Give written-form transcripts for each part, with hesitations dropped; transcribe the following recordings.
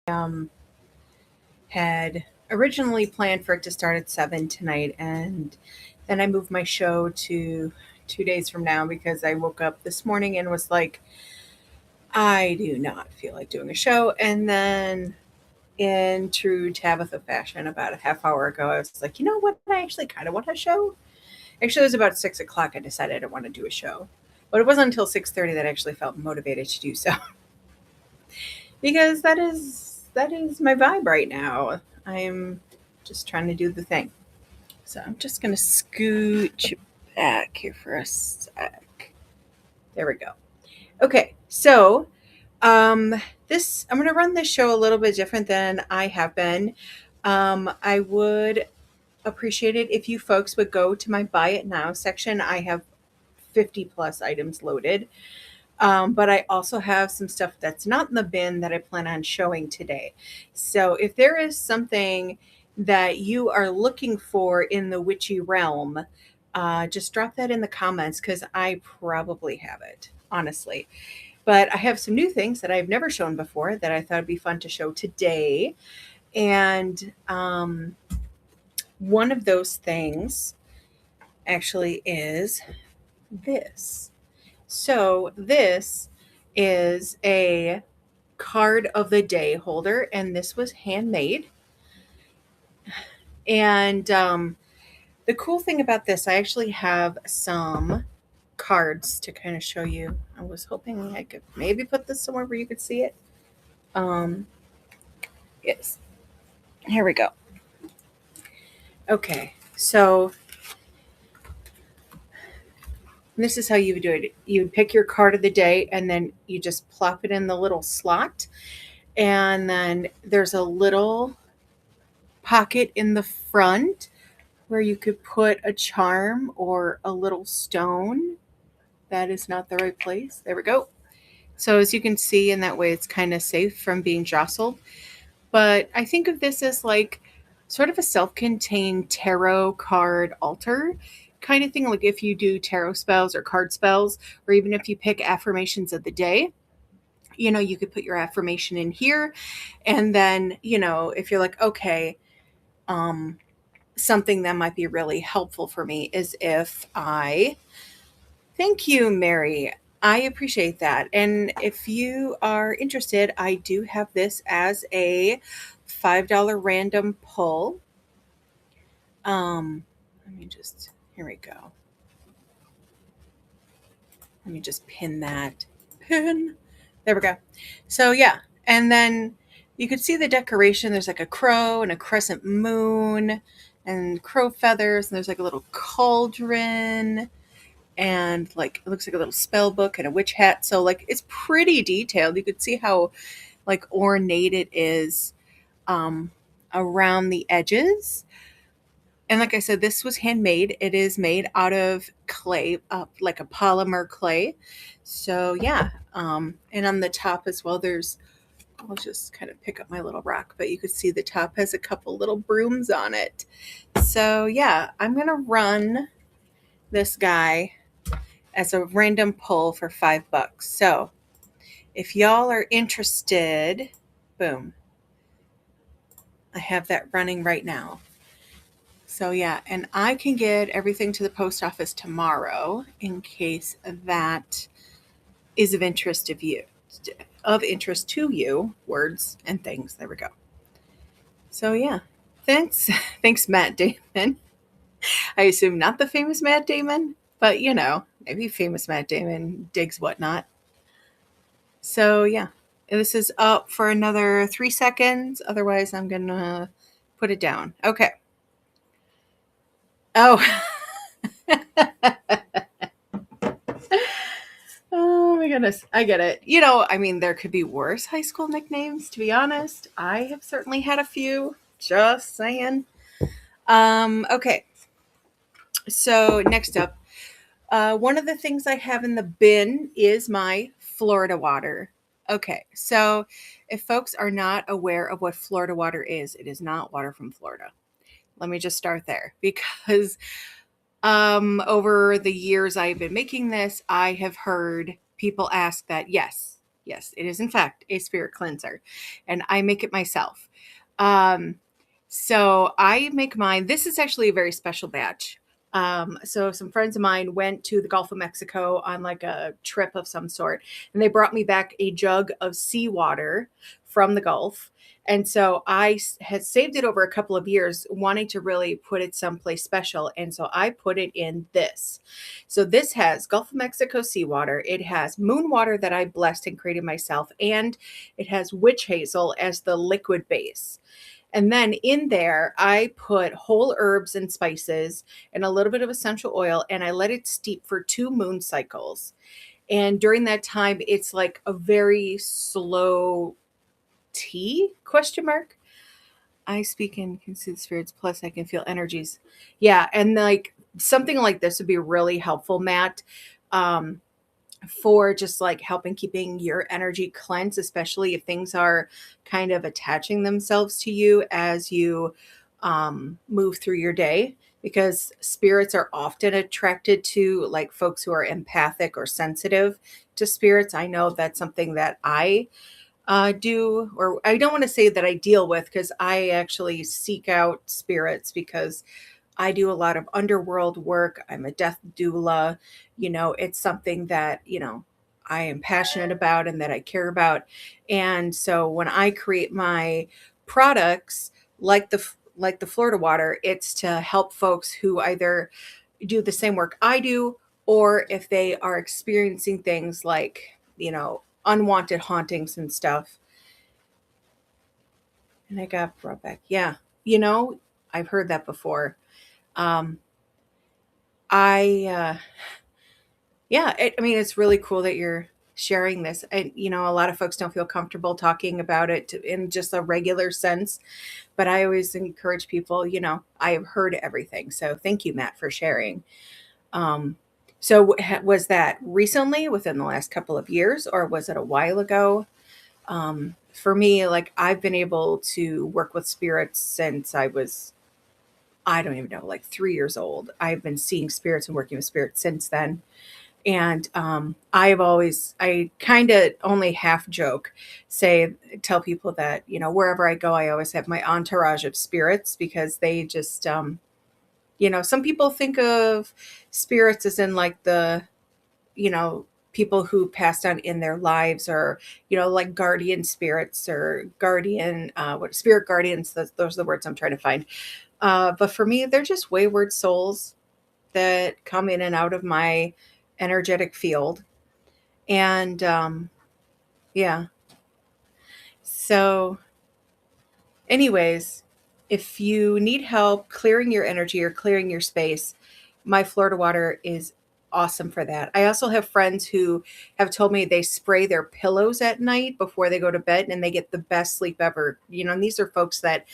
um, had originally planned for it to start at 7 tonight, and then I moved my show to 2 days from now because I woke up this morning and was like, I do not feel like doing a show. And then, in true Tabitha fashion, about a half hour ago, I was like, you know what? I actually kind of want a show. Actually, it was about 6 o'clock. I decided I didn't want to do a show, but it wasn't until 6:30 that I actually felt motivated to do so because that is my vibe right now. I'm just trying to do the thing. So I'm just gonna scooch back here for a sec. There we go. Okay, so um, this I'm gonna run this show a little bit different than I have been. I would appreciate it if you folks would go to my buy it now section. I have 50 plus items loaded. But I also have some stuff that's not in the bin that I plan on showing today. So if there is something that you are looking for in the witchy realm, just drop that in the comments because I probably have it, honestly. But I have some new things that I've never shown before that I thought would be fun to show today. And one of those things actually is this. So this is a card of the day holder, and this was handmade. And the cool thing about this, I actually have some cards to kind of show you. I was hoping I could maybe put this somewhere where you could see it. Um, yes, here we go. Okay, so this is how you would do it. You would pick your card of the day, and then you just plop it in the little slot, and then there's a little pocket in the front where you could put a charm or a little stone. That is not the right place. There we go. So as you can see, in that way, it's kind of safe from being jostled. But I think of this as like sort of a self-contained tarot card altar kind of thing. Like if you do tarot spells or card spells, or even if you pick affirmations of the day, you could put your affirmation in here. And then, if you're like, okay, um, something that might be really helpful for me is if I thank you, Mary. I appreciate that. And if you are interested, I do have this as a $5 random pull. Let me just, here we go. Let me just pin that. Pin. There we go. So, yeah. And then you could see the decoration. There's like a crow and a crescent moon and crow feathers. And there's like a little cauldron and like it looks like a little spell book and a witch hat. So like it's pretty detailed. You could see how like ornate it is around the edges. And like I said, this was handmade. It is made out of clay, like a polymer clay. So yeah, and on the top as well, I'll just kind of pick up my little rock, but you could see the top has a couple little brooms on it. So yeah, I'm gonna run this guy as a random pull for $5. So if y'all are interested, boom, I have that running right now. So yeah, and I can get everything to the post office tomorrow in case that is of interest to you, words and things. There we go. So yeah, thanks, thanks, Matt Damon. I assume not the famous Matt Damon, but maybe famous Matt Damon digs whatnot. So yeah, this is up for another 3 seconds. Otherwise, I'm gonna put it down. Okay. Oh, oh my goodness, I get it. I mean, there could be worse high school nicknames. To be honest, I have certainly had a few. Just saying. Okay. So next up, one of the things I have in the bin is my Florida water. Okay, so if folks are not aware of what Florida water is, it is not water from Florida. Let me just start there because over the years I've been making this, I have heard people ask that, yes, Yes, it is in fact a spirit cleanser, and I make it myself. Um, so I make mine. This is actually a very special batch. So some friends of mine went to the Gulf of Mexico on like a trip of some sort, and they brought me back a jug of seawater from the Gulf. And so had saved it over a couple of years, wanting to really put it someplace special. And so I put it in this. So this has Gulf of Mexico seawater. It has moon water that I blessed and created myself, and it has witch hazel as the liquid base. And then in there, I put whole herbs and spices and a little bit of essential oil, and I let it steep for 2 moon cycles. And during that time, it's like a very slow tea question mark. I speak and can see the spirits, plus I can feel energies. Yeah, and like something like this would be really helpful, Matt. Um, for just like helping keeping your energy cleansed, especially if things are kind of attaching themselves to you as you move through your day. Because spirits are often attracted to like folks who are empathic or sensitive to spirits. I know that's something that I do, or I don't want to say that I deal with, because I actually seek out spirits because I do a lot of underworld work. I'm a death doula. It's something that, I am passionate about and that I care about. And so when I create my products like the Florida water, it's to help folks who either do the same work I do, or if they are experiencing things like, unwanted hauntings and stuff. And I got brought back. Yeah. I've heard that before. Um, I Yeah, I mean, it's really cool that you're sharing this. And, a lot of folks don't feel comfortable talking about it in just a regular sense. But I always encourage people, I have heard everything. So thank you, Matt, for sharing. Um, so was that recently within the last couple of years, or was it a while ago? For me, like I've been able to work with spirits since I don't even know, like 3 years old. I've been seeing spirits and working with spirits since then. And I kind of only half joke, tell people that, wherever I go, I always have my entourage of spirits, because they just, some people think of spirits as in like people who passed on in their lives, or, like guardian spirits or what spirit guardians. Those are the words I'm trying to find. But for me, they're just wayward souls that come in and out of my energetic field. And yeah. So, anyways, if you need help clearing your energy or clearing your space, my Florida water is awesome for that. I also have friends who have told me they spray their pillows at night before they go to bed, and they get the best sleep ever. And these are folks that,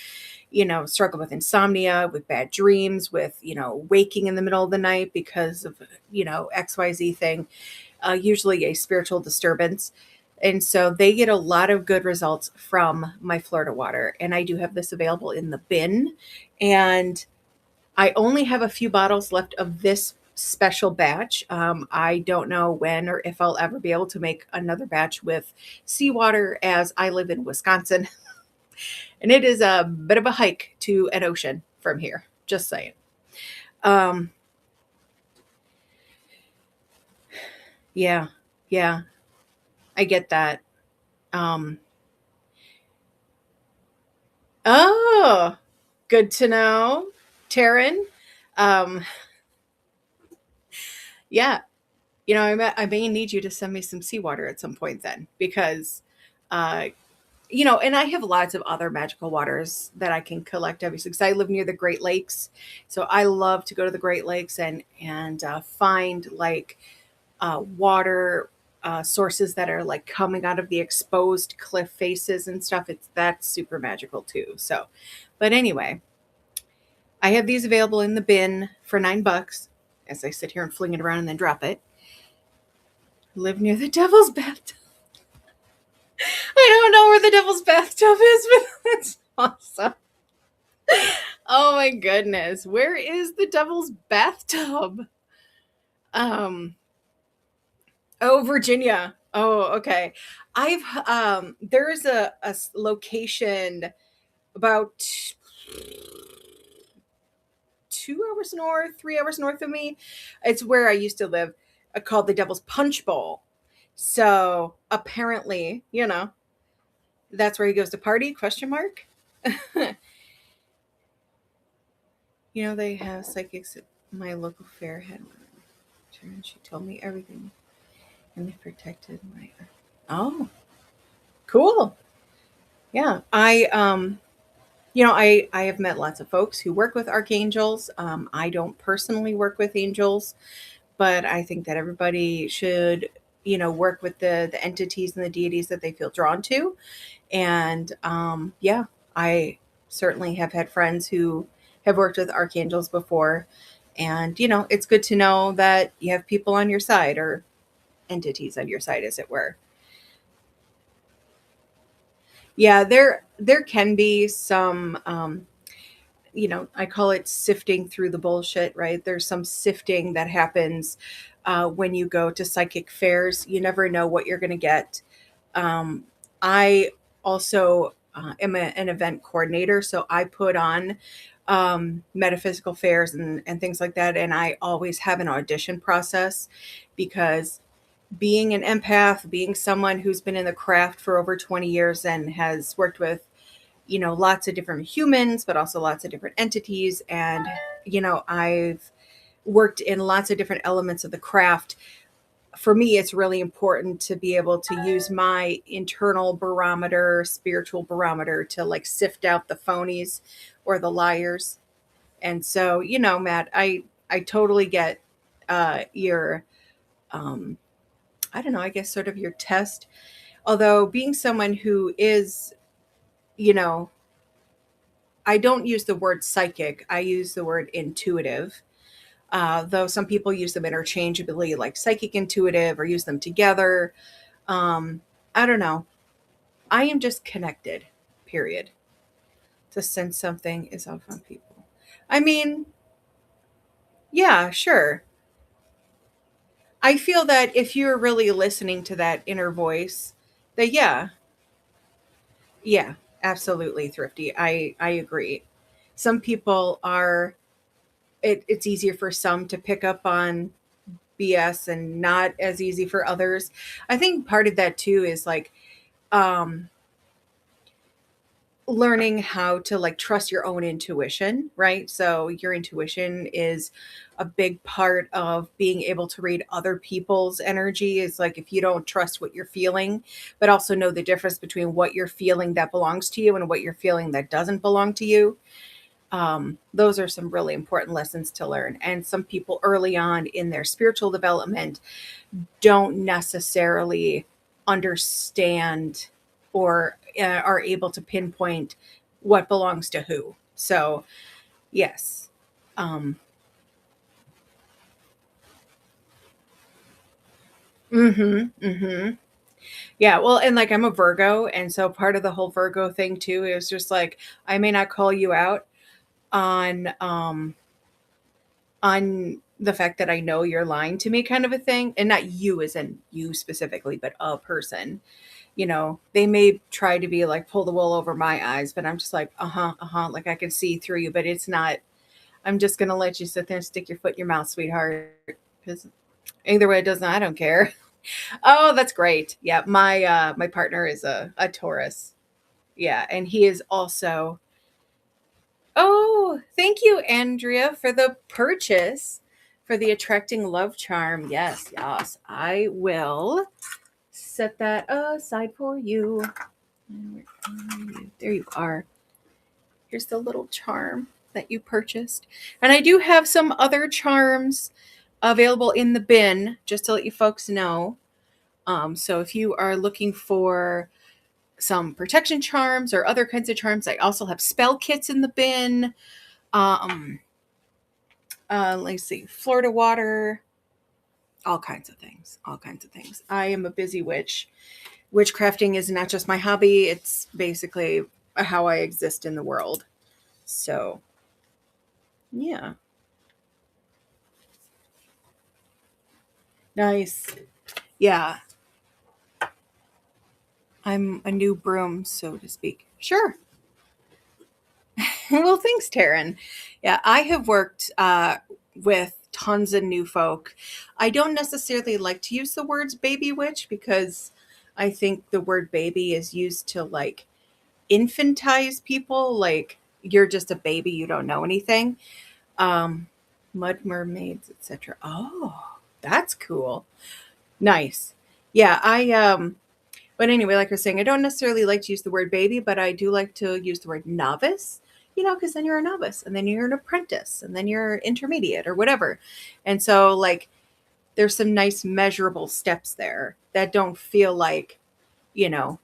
struggle with insomnia, with bad dreams, with, waking in the middle of the night because of, XYZ thing, usually a spiritual disturbance. And so they get a lot of good results from my Florida water. And I do have this available in the bin. And I only have a few bottles left of this special batch. I don't know when or if I'll ever be able to make another batch with seawater, as I live in Wisconsin. And it is a bit of a hike to an ocean from here. Just saying. Um, yeah, yeah, I get that. Um, oh, good to know, Taryn. Um, yeah, I may need you to send me some seawater at some point then, because, uh, and I have lots of other magical waters that I can collect, obviously, because I live near the Great Lakes. So I love to go to the Great Lakes and find like water sources that are like coming out of the exposed cliff faces and stuff. That's super magical too. So, but anyway, I have these available in the bin for $9 as I sit here and fling it around and then drop it. Live near the Devil's Bathtub. I don't know where the Devil's Bathtub is, but that's awesome. Oh my goodness. Where is the Devil's Bathtub? Um, oh, Virginia. Oh, okay. I've there's a location about 2 hours north, 3 hours north of me. It's where I used to live, called the Devil's Punch Bowl. So apparently, that's where he goes to party? Question mark. They have psychics at my local fair had one. And she told me everything, and they protected my. Oh, cool. Yeah, I have met lots of folks who work with archangels. I don't personally work with angels, but I think that everybody should, work with the entities and the deities that they feel drawn to. And yeah, I certainly have had friends who have worked with archangels before. And, it's good to know that you have people on your side, or entities on your side, as it were. Yeah, there can be some I call it sifting through the bullshit, right? There's some sifting that happens when you go to psychic fairs. You never know what you're going to get. I also am an event coordinator, so I put on metaphysical fairs and things like that. And I always have an audition process because being an empath, being someone who's been in the craft for over 20 years and has worked with lots of different humans, but also lots of different entities. And, I've worked in lots of different elements of the craft. For me, it's really important to be able to use my internal barometer, spiritual barometer, to like sift out the phonies or the liars. And so, Matt, I totally get your, um, I don't know, I guess sort of your test. Although being someone who is, you know, I don't use the word psychic. I use the word intuitive. Though some people use them interchangeably, like psychic intuitive, or use them together. I don't know. I am just connected, period, to sense something is off on people. I mean, yeah, sure. I feel that if you're really listening to that inner voice, that yeah, yeah, absolutely, Thrifty. I agree. Some people are. It's easier for some to pick up on BS and not as easy for others. I think part of that too is like um learning how to like trust your own intuition, right? So your intuition is a big part of being able to read other people's energy. Is like if you don't trust what you're feeling, but also know the difference between what you're feeling that belongs to you and what you're feeling that doesn't belong to you. Those are some really important lessons to learn. And some people early on in their spiritual development don't necessarily understand or are able to pinpoint what belongs to who. So, yes. Um, mm-hmm. Yeah, well, and like I'm a Virgo, and so part of the whole Virgo thing too is just like I may not call you out on on the fact that I know you're lying to me, kind of a thing, and not you as in you specifically, but a person. They may try to be like pull the wool over my eyes, but I'm just like, like I can see through you, but it's not. I'm just gonna let you sit there and stick your foot in your mouth, sweetheart. Because either way it doesn't, I don't care. Oh, that's great. Yeah, my partner is a Taurus. Yeah, and he is also. Oh, thank you, Andrea, for the purchase for the attracting love charm. Yes, yes, I will set that aside for you. Where are you? There you are. Here's the little charm that you purchased. And I do have some other charms available in the bin, just to let you folks know. So if you are looking for some protection charms or other kinds of charms, I also have spell kits in the bin. Um, let's see, Florida water, all kinds of things, all kinds of things. I am a busy witch. Witchcrafting is not just my hobby, it's basically how I exist in the world. So, yeah. Nice. Yeah. I'm a new broom, so to speak. Sure. Well, thanks, Taryn. Yeah, I have worked with tons of new folk. I don't necessarily like to use the words baby witch because I think the word baby is used to like infantize people, like you're just a baby, you don't know anything. Um, Mud mermaids, etc. Oh, that's cool. Nice. Yeah, but anyway, like I was saying, I don't necessarily like to use the word baby, but I do like to use the word novice, because then you're a novice and then you're an apprentice and then you're intermediate or whatever. And so, like, there's some nice measurable steps there that don't feel like, you know,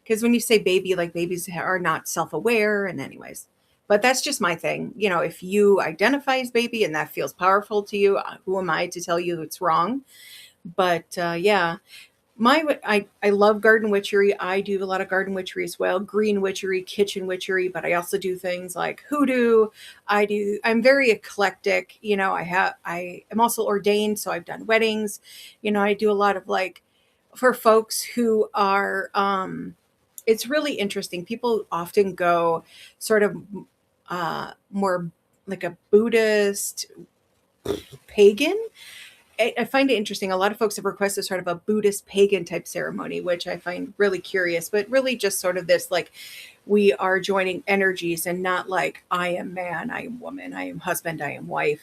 because when you say baby, like babies are not self aware. And, anyways, but that's just my thing. If you identify as baby and that feels powerful to you, who am I to tell you it's wrong? But yeah, I love garden witchery. I do a lot of garden witchery as well, green witchery, kitchen witchery, but I also do things like hoodoo. I'm very eclectic. I am also ordained, so I've done weddings. I do a lot of like for folks who are it's really interesting. People often go sort of more like a Buddhist pagan. I find it interesting. A lot of folks have requested sort of a Buddhist pagan type ceremony, which I find really curious, but really just sort of this like we are joining energies and not like I am man, I am woman, I am husband, I am wife,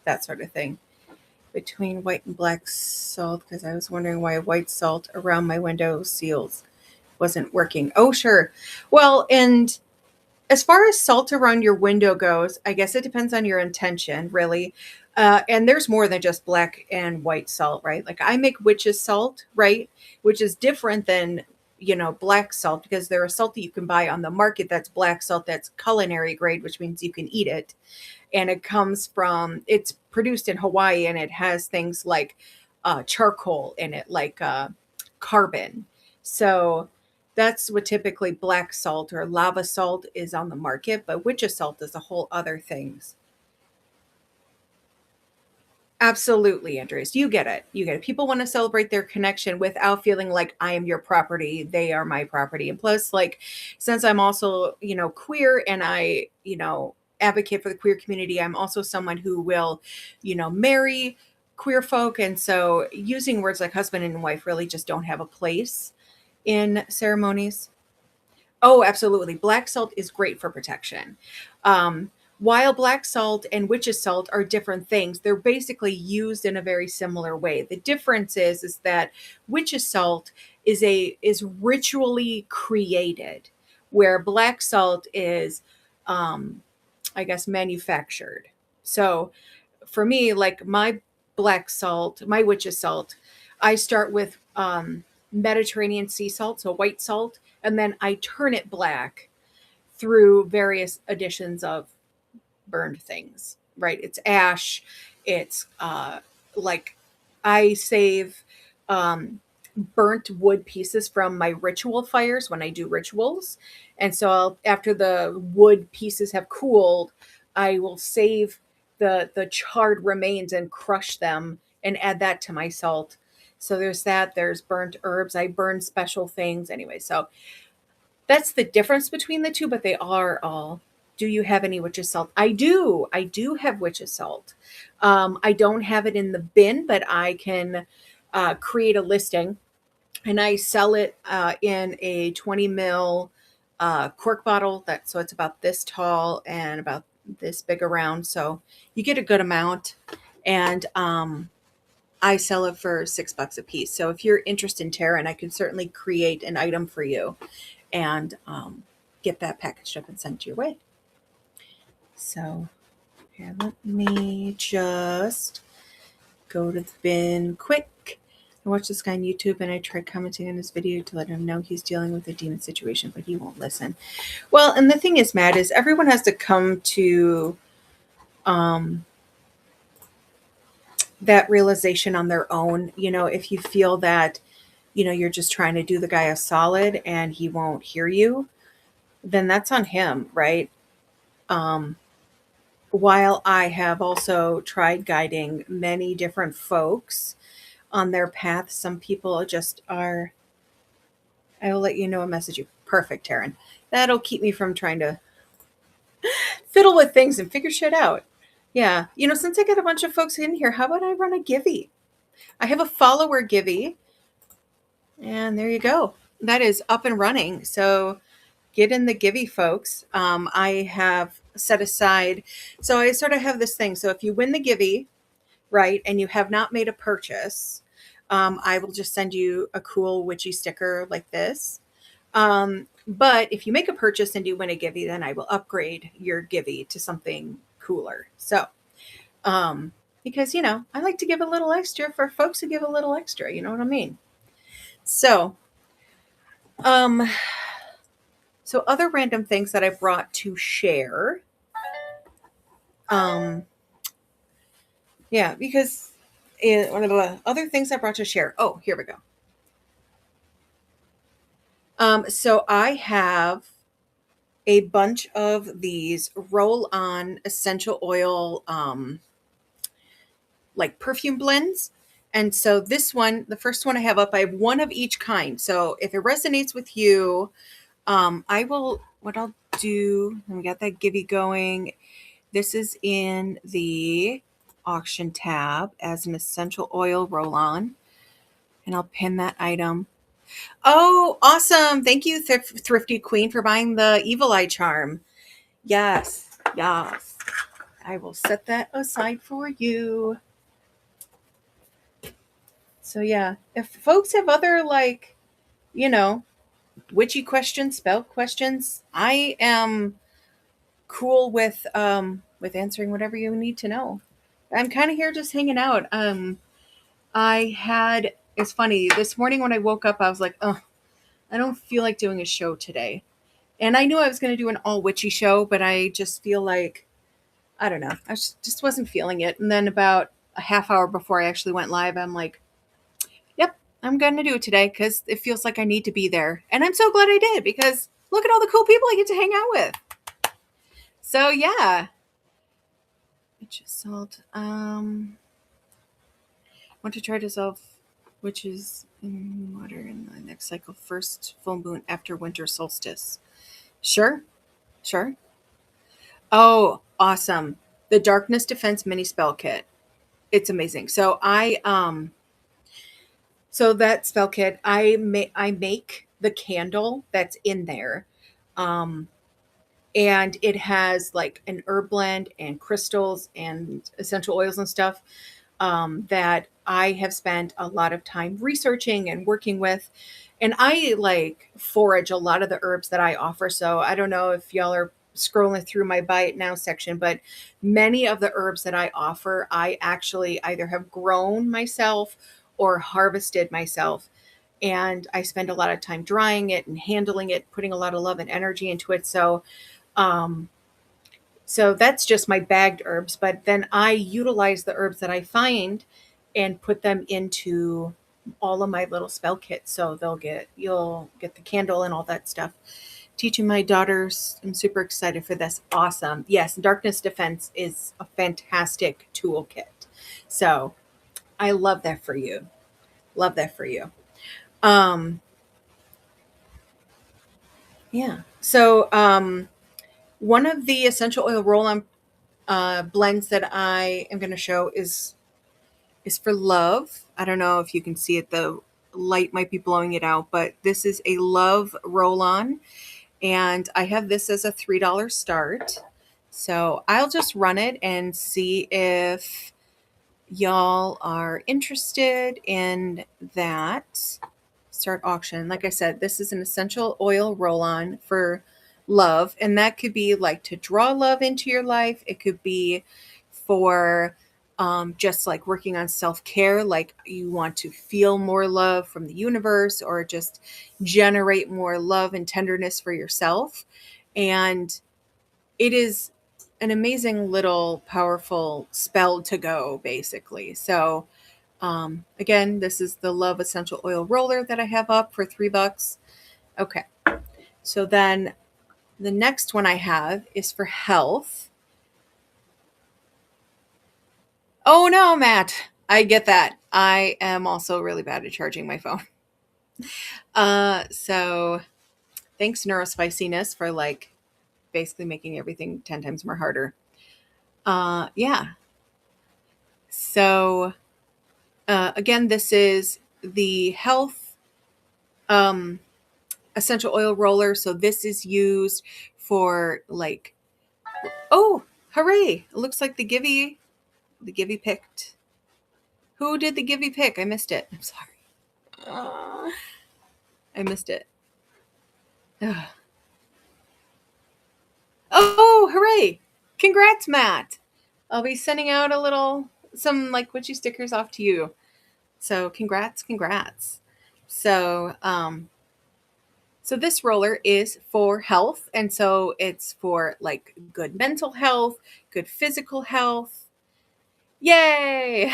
that sort of thing. Between white and black salt, because I was wondering why white salt around my window seals wasn't working. Oh, sure. Well, and as far as salt around your window goes, I guess it depends on your intention, really. And there's more than just black and white salt, right? Like I make witch's salt, right? Which is different than, black salt because there is salt that you can buy on the market that's black salt that's culinary grade, which means you can eat it. And it's produced in Hawaii and it has things like charcoal in it, like carbon. So that's what typically black salt or lava salt is on the market, but witch's salt is a whole other things. Absolutely, Andres. You get it. You get it. People want to celebrate their connection without feeling like I am your property, they are my property. And plus, like, since I'm also, queer and I, advocate for the queer community, I'm also someone who will, marry queer folk. And so using words like husband and wife really just don't have a place in ceremonies. Oh, absolutely. Black salt is great for protection. Um, while black salt and witch's salt are different things, they're basically used in a very similar way. The difference is that witch's salt is ritually created, where black salt is, um, I guess, manufactured. So for me, like my witch's salt, I start with Mediterranean sea salt, so white salt, and then I turn it black through various additions of burned things, right? It's ash, it's like I save burnt wood pieces from my ritual fires when I do rituals. And so after the wood pieces have cooled, I will save the charred remains and crush them and add that to my salt. So there's that. There's burnt herbs. I burn special things anyway. So that's the difference between the two, but they are all. Do you have any witch's salt? I do. I do have witch's salt. I don't have it in the bin, but I can create a listing and I sell it in a 20 mil cork bottle. So it's about this tall and about this big around. So you get a good amount. And I sell it for $6 a piece. So if you're interested in Terran, I can certainly create an item for you and get that packaged up and sent your way. So here, let me just go to the bin quick. I watched this guy on YouTube and I tried commenting on his video to let him know he's dealing with a demon situation, but he won't listen. Well, and the thing is, Matt, is everyone has to come to that realization on their own. If you feel that, you're just trying to do the guy a solid and he won't hear you, then that's on him, right? While I have also tried guiding many different folks on their path, some people just are I will let you know and message you. Perfect, Taryn. That'll keep me from trying to fiddle with things and figure shit out. Yeah. Since I got a bunch of folks in here, how about I run a Givey? I have a follower Givey. And there you go. That is up and running. So get in the Givey, folks. I have set aside. So I sort of have this thing. So if you win the Givey, right, and you have not made a purchase, I will just send you a cool witchy sticker like this. But if you make a purchase and you win a Givey, then I will upgrade your Givey to something cooler. So, because, I like to give a little extra for folks who give a little extra. You know what I mean? So, um, so other random things that I brought to share. Yeah, because one of the other things I brought to share. Oh, here we go. So I have a bunch of these roll-on essential oil, like perfume blends. And so this one, the first one I have up, I have one of each kind. So if it resonates with you, what I'll do, and we got that Givey going. This is in the auction tab as an essential oil roll-on, and I'll pin that item. Oh, awesome. Thank you, Thrifty Queen, for buying the Evil Eye Charm. Yes, yes. I will set that aside for you. So yeah, if folks have other witchy questions, spell questions, I am cool with answering whatever you need to know. I'm kind of here just hanging out. It's funny, this morning when I woke up, I was like, oh, I don't feel like doing a show today. And I knew I was going to do an all witchy show, but I just feel like, I don't know, I just wasn't feeling it. And then about a half hour before I actually went live, I'm like, yep, I'm going to do it today because it feels like I need to be there. And I'm so glad I did, because look at all the cool people I get to hang out with. So yeah. Witch salt. Want to try to dissolve witches in water in the next cycle, first full moon after winter solstice. Sure. Oh, awesome. The Darkness Defense mini spell kit. It's amazing. So so that spell kit, I make the candle that's in there. And it has like an herb blend and crystals and essential oils and stuff, that I have spent a lot of time researching and working with. And I like forage a lot of the herbs that I offer. So I don't know if y'all are scrolling through my buy it now section, but many of the herbs that I offer, I actually either have grown myself or harvested myself. And I spend a lot of time drying it and handling it, putting a lot of love and energy into it. Um, so that's just my bagged herbs, but then I utilize the herbs that I find and put them into all of my little spell kits. So you'll get the candle and all that stuff. Teaching my daughters, I'm super excited for this. Awesome. Yes, Darkness Defense is a fantastic toolkit. So I love that for you. Love that for you. Yeah. So one of the essential oil roll-on blends that I am going to show is for love. I don't know if you can see it. The light might be blowing it out, but this is a love roll-on, and I have this as a $3 start. So I'll just run it and see if y'all are interested in that. Start auction. Like I said, this is an essential oil roll-on for love, and that could be like to draw love into your life. It could be for just like working on self-care, like you want to feel more love from the universe, or just generate more love and tenderness for yourself. And it is an amazing little powerful spell to go, basically. So again, this is the Love Essential Oil Roller that I have up for $3. Okay. So then the next one I have is for health. Oh no, Matt. I get that. I am also really bad at charging my phone. So thanks neurospiciness for like basically making everything 10 times more harder. Yeah. So again, this is the health um, essential oil roller. So this is used for like, oh, hooray! It looks like the Givy picked. Who did the Givy pick? I missed it. I'm sorry. I missed it. Ugh. Oh, hooray! Congrats, Matt. I'll be sending out some like witchy stickers off to you. So congrats. So, so this roller is for health, and so it's for like good mental health, good physical health. Yay!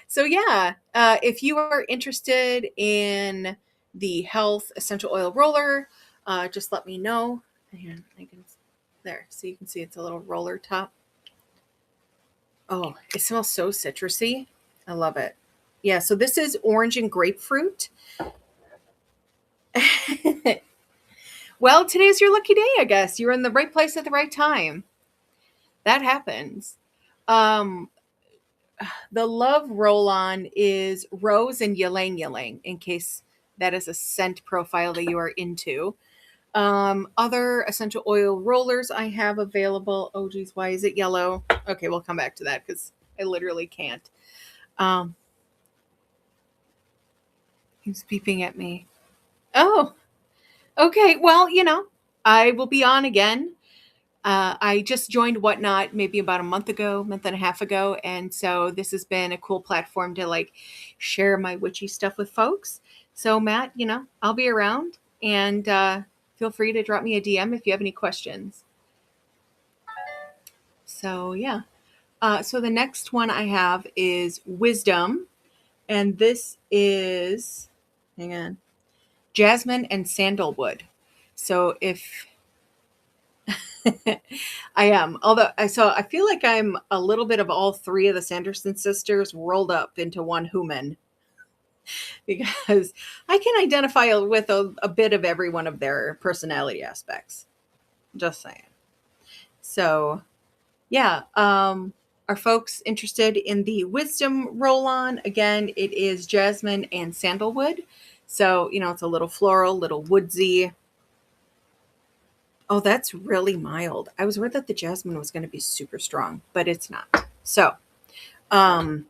So yeah, if you are interested in the health essential oil roller, just let me know. And I can there, so you can see it's a little roller top. Oh, it smells so citrusy. I love it. Yeah, so this is orange and grapefruit. Well, today's your lucky day, I guess. You're in the right place at the right time. That happens. Um, the love roll on is rose and ylang ylang, in case that is a scent profile that you are into. Other essential oil rollers I have available. Oh, geez, why is it yellow? Okay, we'll come back to that because I literally can't. Um, he's beeping at me. Oh, okay. Well, I will be on again. I just joined Whatnot maybe about a month and a half ago. And so this has been a cool platform to like share my witchy stuff with folks. So, Matt, I'll be around and feel free to drop me a DM if you have any questions. So, yeah. So the next one I have is Wisdom. And this is, hang on, jasmine and sandalwood. So if I am. Although I feel like I'm a little bit of all three of the Sanderson sisters rolled up into one human because I can identify with a bit of every one of their personality aspects. Just saying. So, yeah, are folks interested in the wisdom roll on? Again, it is jasmine and sandalwood. So, it's a little floral, little woodsy. Oh, that's really mild. I was worried that the jasmine was going to be super strong, but it's not. So, how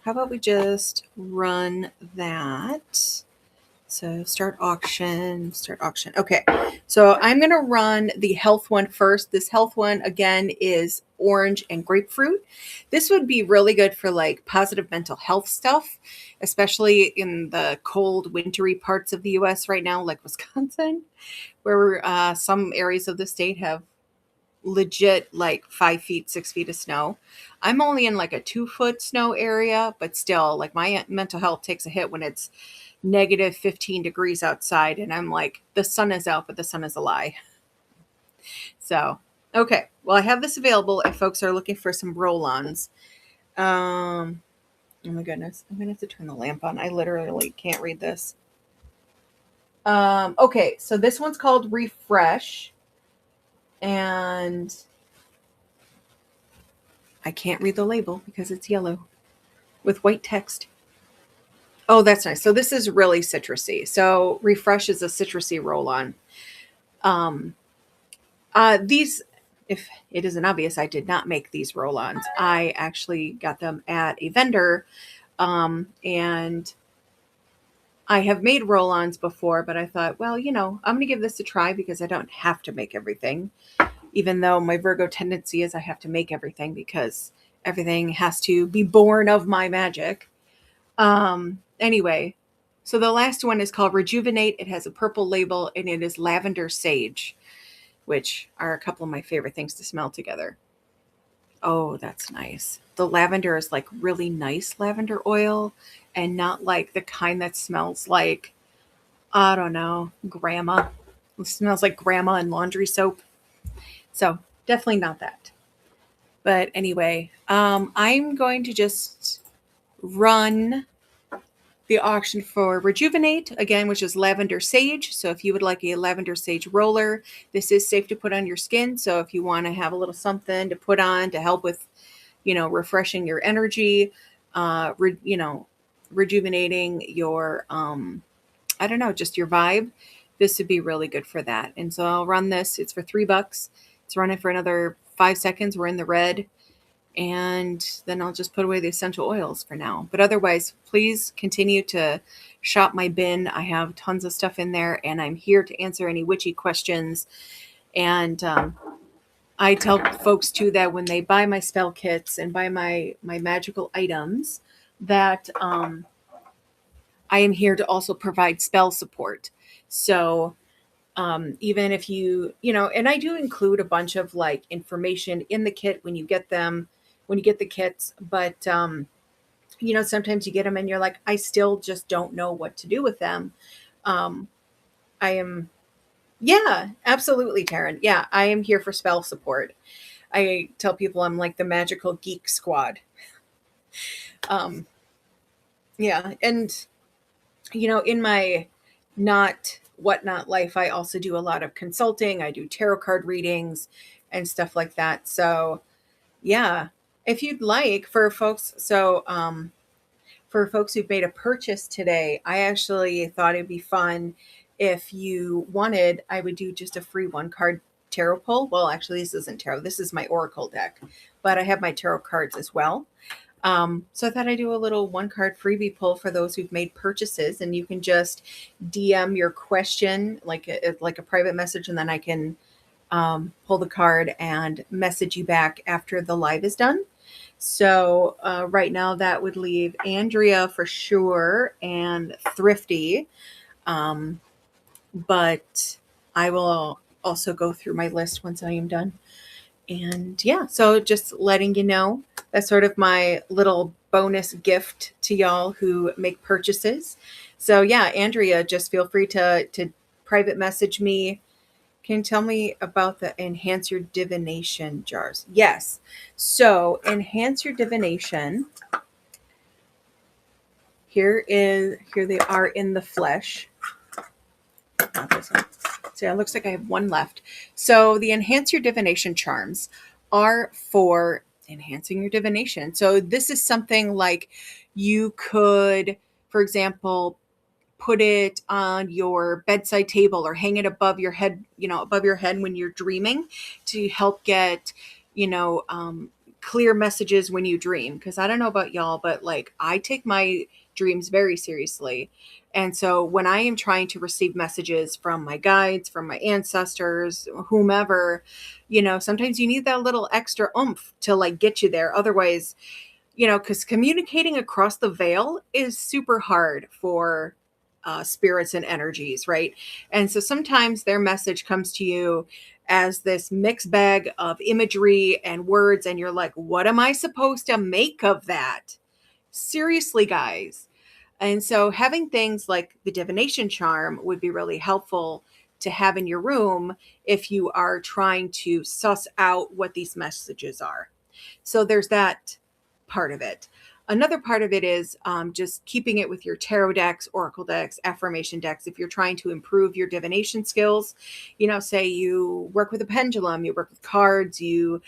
about we just run that? So start auction. Okay. So I'm going to run the health one first. This health one again is orange and grapefruit. This would be really good for like positive mental health stuff, especially in the cold, wintry parts of the US right now, like Wisconsin, where some areas of the state have legit like 5 feet, 6 feet of snow. I'm only in like a 2 foot snow area, but still, like my mental health takes a hit when it's negative 15 degrees outside and I'm like, the sun is out, but the sun is a lie. So, okay. Well, I have this available if folks are looking for some roll ons. Oh my goodness. I'm going to have to turn the lamp on. I literally can't read this. Okay. So this one's called Refresh. And I can't read the label because it's yellow with white text. Oh, that's nice. So this is really citrusy. So Refresh is a citrusy roll-on. These, if it isn't obvious, I did not make these roll-ons. I actually got them at a vendor, and I have made roll-ons before, but I thought, well, I'm going to give this a try because I don't have to make everything. Even though my Virgo tendency is I have to make everything because everything has to be born of my magic. Anyway, so the last one is called Rejuvenate. It has a purple label and it is lavender sage, which are a couple of my favorite things to smell together. Oh, that's nice. The lavender is like really nice lavender oil and not like the kind that smells like, I don't know, grandma. It smells like grandma and laundry soap. So definitely not that. But anyway, I'm going to just run the auction for Rejuvenate, again, which is lavender sage. So if you would like a lavender sage roller, this is safe to put on your skin. So if you want to have a little something to put on to help with, refreshing your energy, rejuvenating your, I don't know, just your vibe, this would be really good for that. And so I'll run this. It's for $3. It's running for another 5 seconds. We're in the red. And then I'll just put away the essential oils for now. But otherwise, please continue to shop my bin. I have tons of stuff in there, and I'm here to answer any witchy questions. And I tell folks too that when they buy my spell kits and buy my magical items, that I am here to also provide spell support. So even if and I do include a bunch of like information in the kit when you get them, when you get the kits, but sometimes you get them and you're like, I still just don't know what to do with them. Um, I am, yeah, absolutely, Taryn. Yeah, I am here for spell support. I tell people I'm like the magical geek squad. Um, yeah, and in my not whatnot life, I also do a lot of consulting. I do tarot card readings and stuff like that. So yeah, if you'd like, for folks who've made a purchase today, I actually thought it'd be fun if you wanted, I would do just a free one card tarot pull. Well, actually, this isn't tarot. This is my oracle deck, but I have my tarot cards as well. So I thought I'd do a little one card freebie pull for those who've made purchases, and you can just DM your question like a private message, and then I can pull the card and message you back after the live is done. So right now that would leave Andrea for sure and Thrifty. But I will also go through my list once I am done. And yeah, so just letting you know, that's sort of my little bonus gift to y'all who make purchases. So yeah, Andrea, just feel free to private message me. Can you tell me about the Enhance Your Divination jars? Yes. So Enhance Your Divination. Here they are in the flesh. Not this one. So it looks like I have one left. So the Enhance Your Divination charms are for enhancing your divination. So this is something like you could, for example, put it on your bedside table or hang it above your head, when you're dreaming to help get, clear messages when you dream. Because I don't know about y'all, but like I take my dreams very seriously. And so when I am trying to receive messages from my guides, from my ancestors, whomever, sometimes you need that little extra oomph to like get you there. Otherwise, because communicating across the veil is super hard for spirits and energies, right? And so sometimes their message comes to you as this mixed bag of imagery and words, and you're like, what am I supposed to make of that? Seriously, guys. And so having things like the divination charm would be really helpful to have in your room if you are trying to suss out what these messages are. So there's that part of it. Another part of it is just keeping it with your tarot decks, oracle decks, affirmation decks. If you're trying to improve your divination skills, say you work with a pendulum, you work with cards, you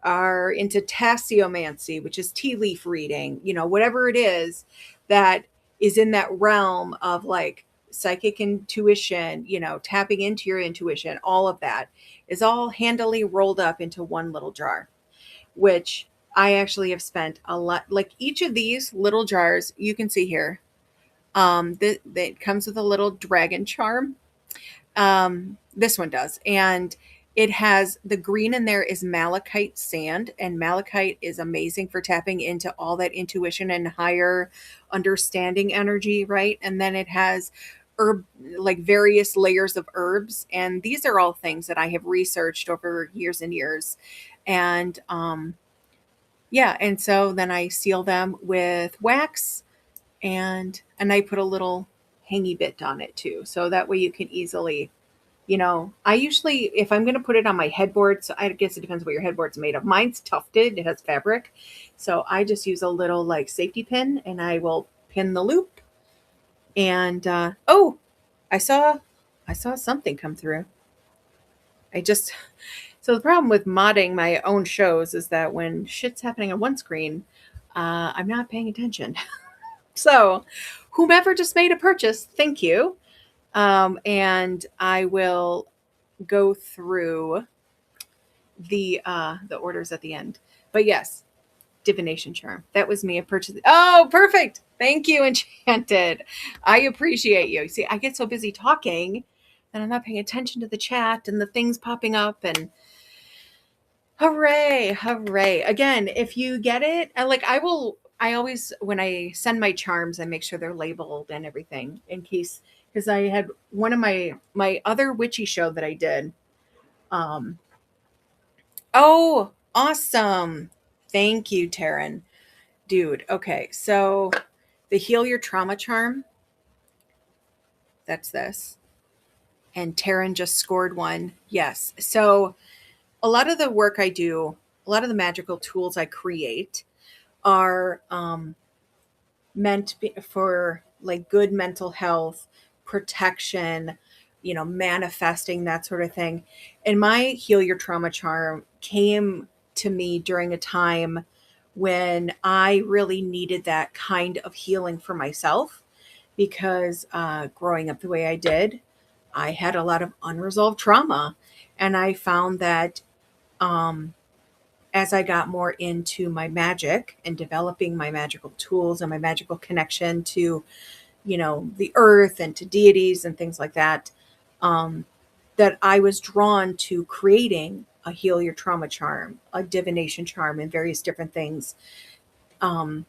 are into tasseomancy, which is tea leaf reading, whatever it is that is in that realm of like psychic intuition, tapping into your intuition, all of that is all handily rolled up into one little jar, which I actually have spent a lot, like each of these little jars you can see here. That comes with a little dragon charm. This one does. And it has the green in there is malachite sand, and malachite is amazing for tapping into all that intuition and higher understanding energy, right? And then it has herb, like various layers of herbs. And these are all things that I have researched over years and years. And yeah, and so then I seal them with wax and I put a little hangy bit on it too. So that way you can easily, I usually, if I'm going to put it on my headboard, so I guess it depends what your headboard's made of. Mine's tufted, it has fabric. So I just use a little like safety pin and I will pin the loop And oh, I saw something come through. I just So the problem with modding my own shows is that when shit's happening on one screen, I'm not paying attention. So, whomever just made a purchase, thank you. And I will go through the orders at the end. But yes, divination charm. That was me a purchase. Oh, perfect. Thank you, Enchanted. I appreciate you. See, I get so busy talking that I'm not paying attention to the chat and the things popping up and hooray, hooray. Again, if you get it, I always, when I send my charms, I make sure they're labeled and everything in case, because I had one of my other witchy show that I did. Um, oh, awesome. Thank you, Taryn. Dude, okay. So the Heal Your Trauma charm, that's this. And Taryn just scored one. Yes. So a lot of the work I do, a lot of the magical tools I create are for like good mental health, protection, manifesting, that sort of thing. And my Heal Your Trauma charm came to me during a time when I really needed that kind of healing for myself because growing up the way I did, I had a lot of unresolved trauma. And I found that um, as I got more into my magic and developing my magical tools and my magical connection to, the earth and to deities and things like that, um, that I was drawn to creating a Heal Your Trauma charm, a divination charm, and various different things, um,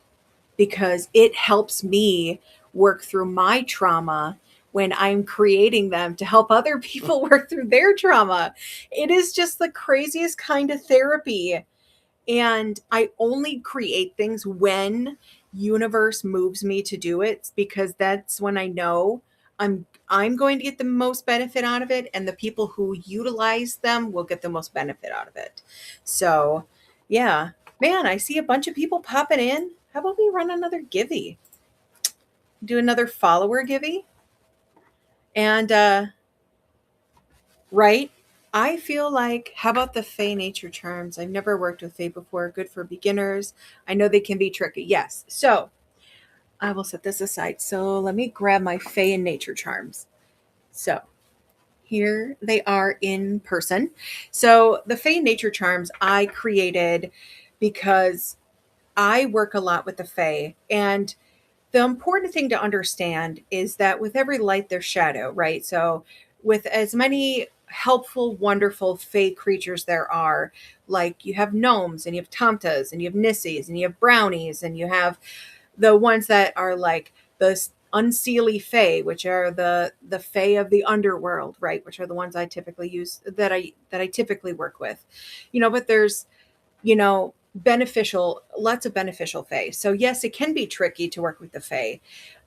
because it helps me work through my trauma when I'm creating them to help other people work through their trauma. It is just the craziest kind of therapy, and I only create things when universe moves me to do it, because that's when I know I'm going to get the most benefit out of it, and the people who utilize them will get the most benefit out of it. So yeah, man, I see a bunch of people popping in. How about we run another givey, do another follower givey? And right, I feel like, how about the Fey nature charms? I've never worked with Fey before. Good for beginners. I know they can be tricky. Yes. So I will set this aside. So let me grab my Fey and nature charms. So here they are in person. So the Fey nature charms I created because I work a lot with the Fey, and the important thing to understand is that with every light there's shadow, right? So with as many helpful, wonderful fey creatures there are, like you have gnomes and you have tamtas and you have nissies and you have brownies and you have the ones that are like the unseelie fae, which are the fae of the underworld, right? Which are the ones I typically use, that I typically work with. But there's, lots of beneficial fae. So yes, it can be tricky to work with the fae.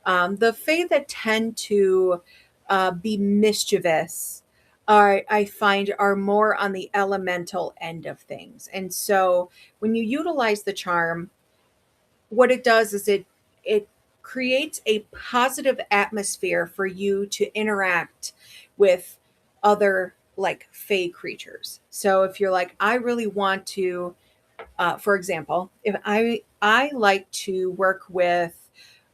The fae that tend to be mischievous I find are more on the elemental end of things. And so when you utilize the charm, what it does is it creates a positive atmosphere for you to interact with other like fae creatures. So if you're like, I really want to, for example, if I like to work with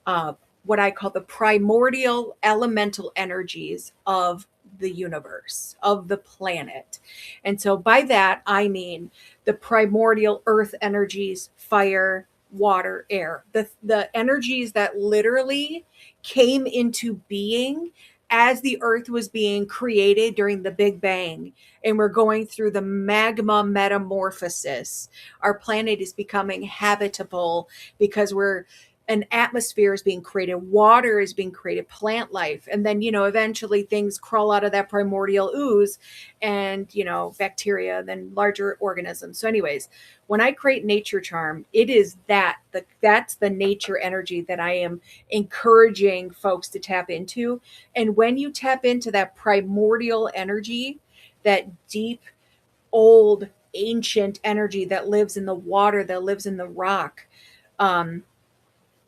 uh, what I call the primordial elemental energies of the universe, of the planet. And so by that, I mean the primordial earth energies, fire, water, air, the energies that literally came into being as the earth was being created during the Big Bang, and we're going through the magma metamorphosis. Our planet is becoming habitable because an atmosphere is being created, water is being created, plant life, and then eventually things crawl out of that primordial ooze, and bacteria, then larger organisms. So anyways, when I create nature charm, it is that's the nature energy that I am encouraging folks to tap into. And when you tap into that primordial energy, that deep, old, ancient energy that lives in the water, that lives in the rock, um,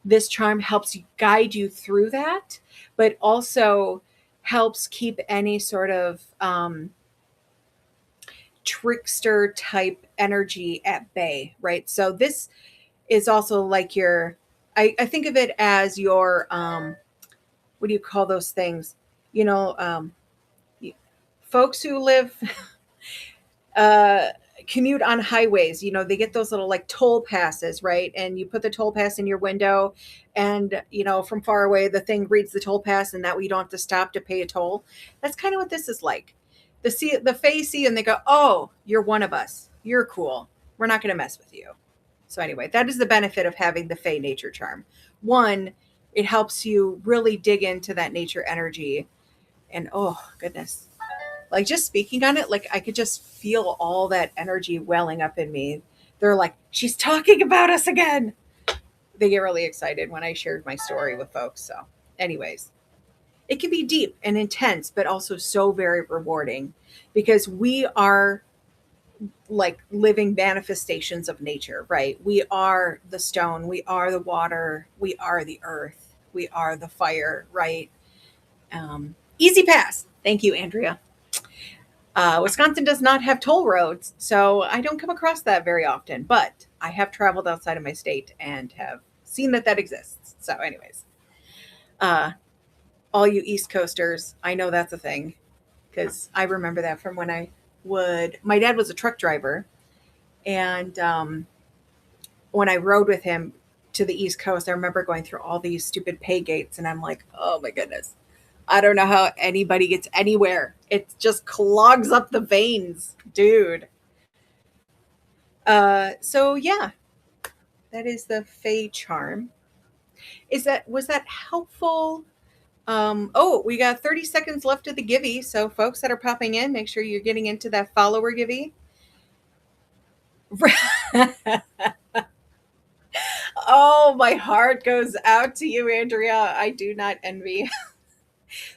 this charm helps guide you through that, but also helps keep any sort of trickster type energy at bay, right? So this is also like your, I think of it as your, what do you call those things? You know, folks who live uh, commute on highways, they get those little like toll passes, right? And you put the toll pass in your window, and from far away, the thing reads the toll pass, and that way you don't have to stop to pay a toll. That's kind of what this is like. The Fae see and they go, "Oh, you're one of us. You're cool. We're not going to mess with you." So anyway, that is the benefit of having the Fae nature charm. One, it helps you really dig into that nature energy, and oh goodness, like just speaking on it, like I could just feel all that energy welling up in me. They're like, "She's talking about us again." They get really excited when I shared my story with folks. So, anyways, it can be deep and intense, but also so very rewarding because we are like living manifestations of nature, right? We are the stone, we are the water, we are the earth, we are the fire, right? Easy pass. Thank you, Andrea. Wisconsin does not have toll roads, so I don't come across that very often, but I have traveled outside of my state and have seen that exists. So, anyways, uh, all you East Coasters, I know that's a thing because I remember that from when my dad was a truck driver, and when I rode with him to the East Coast, I remember going through all these stupid pay gates, and I'm like, oh my goodness, I don't know how anybody gets anywhere. It just clogs up the veins, dude. So yeah, that is the Fey charm. Was that helpful? Oh, we got 30 seconds left of the givey. So folks that are popping in, make sure you're getting into that follower givey. Oh, my heart goes out to you, Andrea. I do not envy.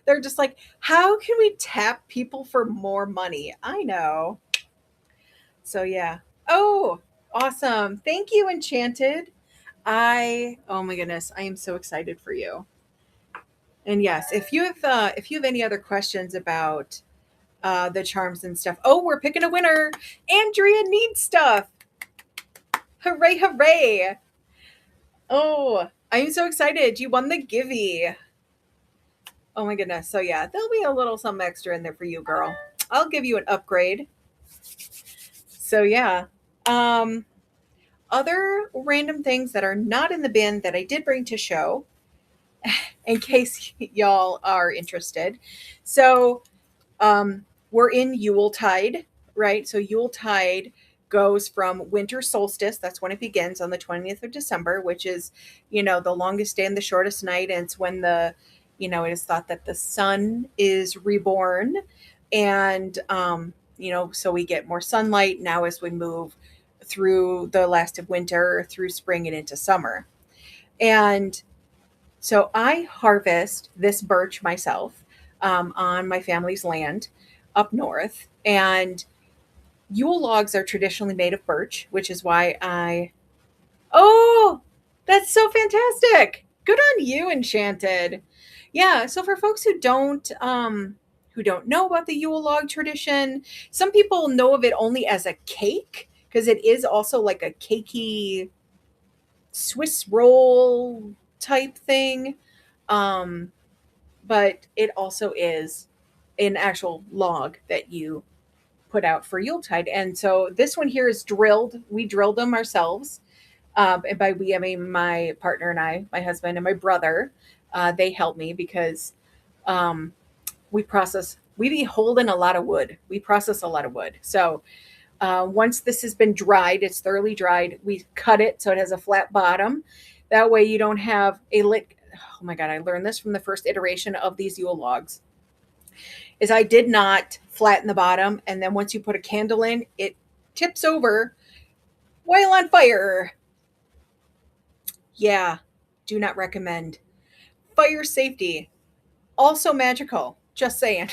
They're just like, how can we tap people for more money? I know. So yeah. Oh, awesome. Thank you, Enchanted. Oh my goodness, I am so excited for you. And yes, if you have any other questions about the charms and stuff. Oh, we're picking a winner. Andrea needs stuff. Hooray, hooray. Oh, I'm so excited. You won the givey. Oh my goodness. So yeah, there'll be a little something extra in there for you, girl. I'll give you an upgrade. So yeah. Um Other random things that are not in the bin that I did bring to show in case y'all are interested. So we're in Yuletide, right? So Yuletide goes from winter solstice. That's when it begins on the 20th of December, which is, the longest day and the shortest night. And it's when it is thought that the sun is reborn. And, so we get more sunlight now as we move through the last of winter, through spring and into summer. And so I harvest this birch myself on my family's land up north. And Yule logs are traditionally made of birch, which is why oh, that's so fantastic. Good on you, Enchanted. Yeah. So for folks who don't know about the Yule log tradition, some people know of it only as a cake because it is also like a cakey Swiss roll type thing. Um, but it also is an actual log that you put out for Yuletide. And so this one here is drilled. We drilled them ourselves. And by we, I mean my partner and I, my husband and my brother. They help me because um, we be holding a lot of wood. We process a lot of wood. So once this has been dried, it's thoroughly dried, we cut it so it has a flat bottom. That way you don't have a lit. Oh my God, I learned this from the first iteration of these Yule logs. Is I did not flatten the bottom, and then once you put a candle in, it tips over while on fire. Yeah, do not recommend. Fire safety, also magical. Just saying.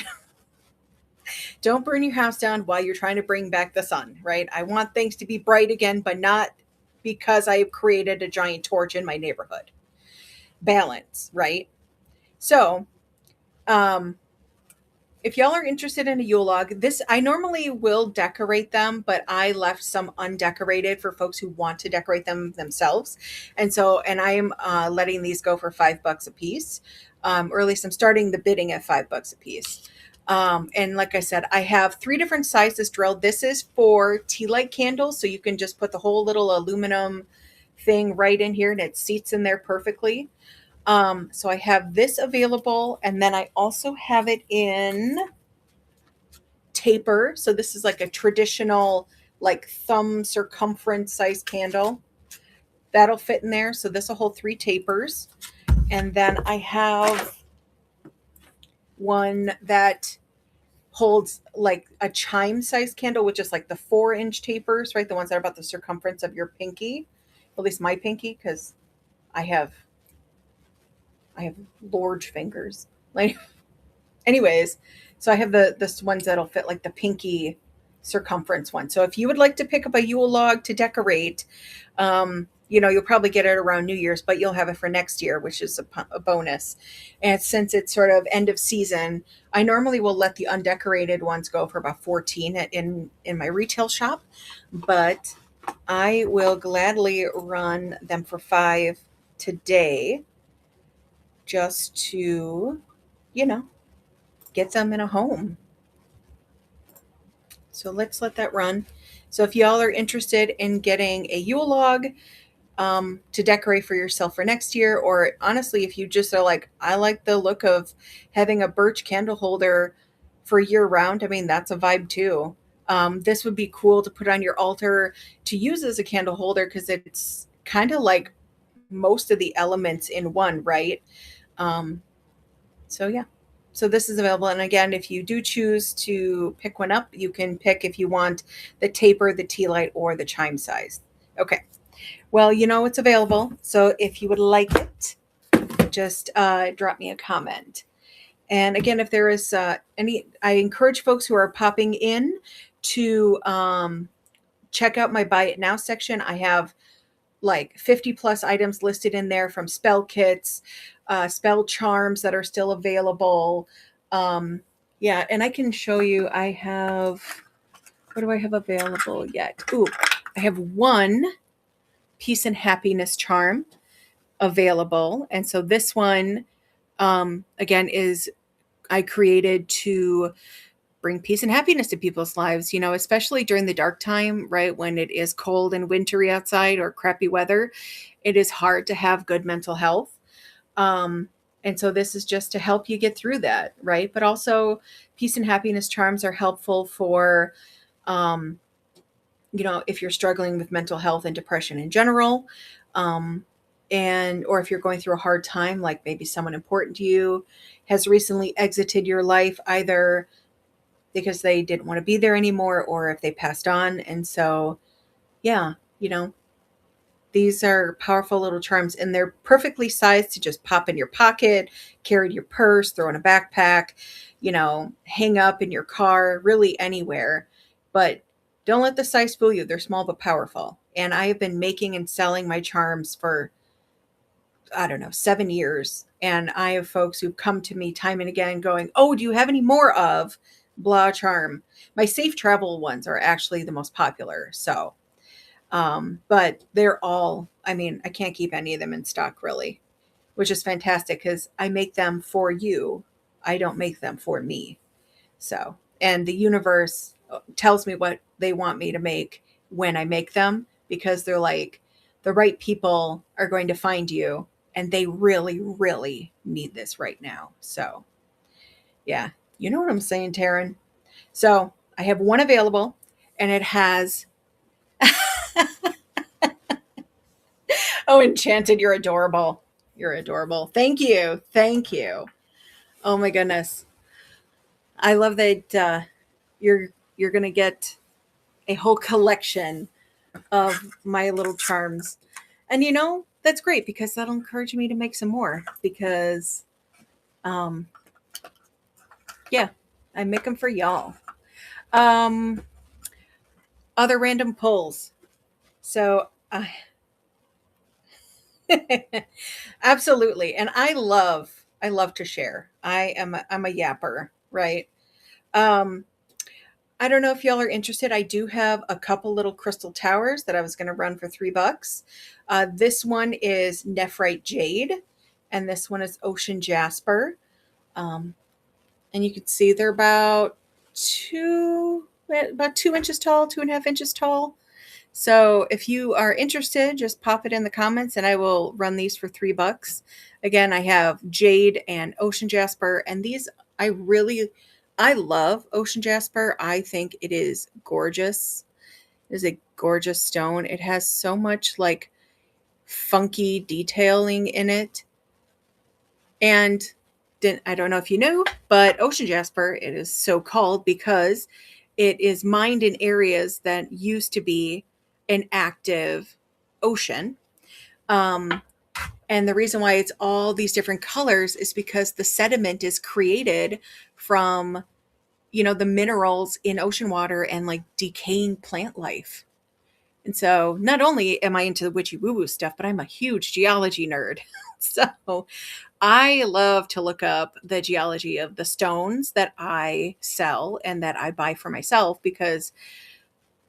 Don't burn your house down while you're trying to bring back the sun, right? I want things to be bright again, but not because I have created a giant torch in my neighborhood. balance, right? So, um, if y'all are interested in a Yule log, this I normally will decorate them, but I left some undecorated for folks who want to decorate them themselves. And I am letting these go for $5 a piece, or at least I'm starting the bidding at $5 a piece. And like I said, I have 3 different sizes drilled. This is for tea light candles, so you can just put the whole little aluminum thing right in here, and it seats in there perfectly. So I have this available, and then I also have it in taper. So this is like a traditional, like thumb circumference size candle. That'll fit in there. So this will hold 3 tapers. And then I have one that holds like a chime size candle, which is like the 4-inch tapers, right? The ones that are about the circumference of your pinky, at least my pinky, because I have large fingers. Like, anyways, so I have the ones that'll fit like the pinky circumference one. So if you would like to pick up a Yule log to decorate, you'll probably get it around New Year's, but you'll have it for next year, which is a bonus. And since it's sort of end of season, I normally will let the undecorated ones go for about 14 in my retail shop, but I will gladly run them for 5 today, just to, you know, get them in a home. So let's let that run. So if y'all are interested in getting a Yule log to decorate for yourself for next year, or honestly, if you just are like, I like the look of having a birch candle holder for year round, I mean, that's a vibe too. This would be cool to put on your altar to use as a candle holder, because it's kind of like most of the elements in one, right? Um, so yeah. So this is available. And again, if you do choose to pick one up, you can pick if you want the taper, the tea light, or the chime size. Okay. Well, it's available. So if you would like it, just drop me a comment. And again, if there is I encourage folks who are popping in to check out my buy it now section. I have like 50 plus items listed in there, from spell kits, spell charms that are still available. Yeah, and I can show you, what do I have available yet? Ooh, I have one peace and happiness charm available. And so this one, again, I created to bring peace and happiness to people's lives, especially during the dark time, right? When it is cold and wintry outside or crappy weather, it is hard to have good mental health. Um, and so this is just to help you get through that, right? But also, peace and happiness charms are helpful for, um, if you're struggling with mental health and depression in general, um, or if you're going through a hard time, like maybe someone important to you has recently exited your life, either because they didn't want to be there anymore, or if they passed on. And so, yeah, these are powerful little charms, and they're perfectly sized to just pop in your pocket, carry in your purse, throw in a backpack, hang up in your car, really anywhere. But don't let the size fool you. They're small but powerful. And I have been making and selling my charms for, I don't know, 7 years. And I have folks who come to me time and again going, oh, do you have any more of blah charm? My safe travel ones are actually the most popular. So, but they're all, I mean, I can't keep any of them in stock really, which is fantastic because I make them for you. I don't make them for me. So, and the universe tells me what they want me to make when I make them, because they're like, the right people are going to find you, and they really, really need this right now. So, yeah, you know what I'm saying, Taryn? So, I have one available, and it has, oh, Enchanted, you're adorable. You're adorable. Thank you. Thank you. Oh my goodness. I love that you're going to get a whole collection of my little charms. And that's great, because that'll encourage me to make some more, because um yeah, I make them for y'all. Um Other random pulls. So Absolutely. And I love to share. I'm a yapper, right? Um, I don't know if y'all are interested. I do have a couple little crystal towers that I was going to run for $3. This one is nephrite jade, and this one is ocean jasper. Um, and you can see they're about 2 inches tall, 2.5 inches tall. So if you are interested, just pop it in the comments and I will run these for $3. Again, I have jade and ocean jasper, and these I love ocean jasper. I think it is gorgeous. It is a gorgeous stone. It has so much like funky detailing in it. And I don't know if you know, but ocean jasper, it is so called because it is mined in areas that used to be an active ocean. Um, and the reason why it's all these different colors is because the sediment is created from, the minerals in ocean water and like decaying plant life. And so not only am I into the witchy woo woo stuff, but I'm a huge geology nerd. So I love to look up the geology of the stones that I sell and that I buy for myself, because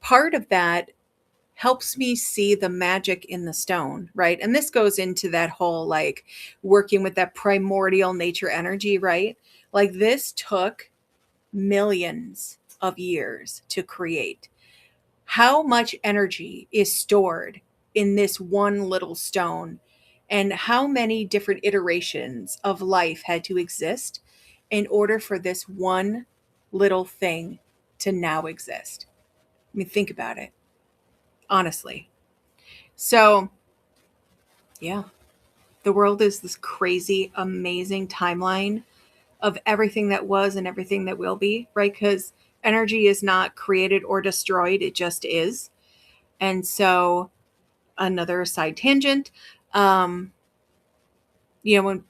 part of that helps me see the magic in the stone, right? And this goes into that whole like working with that primordial nature energy, right? Like this took millions of years to create. How much energy is stored in this one little stone, and how many different iterations of life had to exist in order for this one little thing to now exist? I mean, think about it, honestly. So, yeah, the world is this crazy, amazing timeline of everything that was and everything that will be, right? Because energy is not created or destroyed, it just is. And so, another side tangent, um, when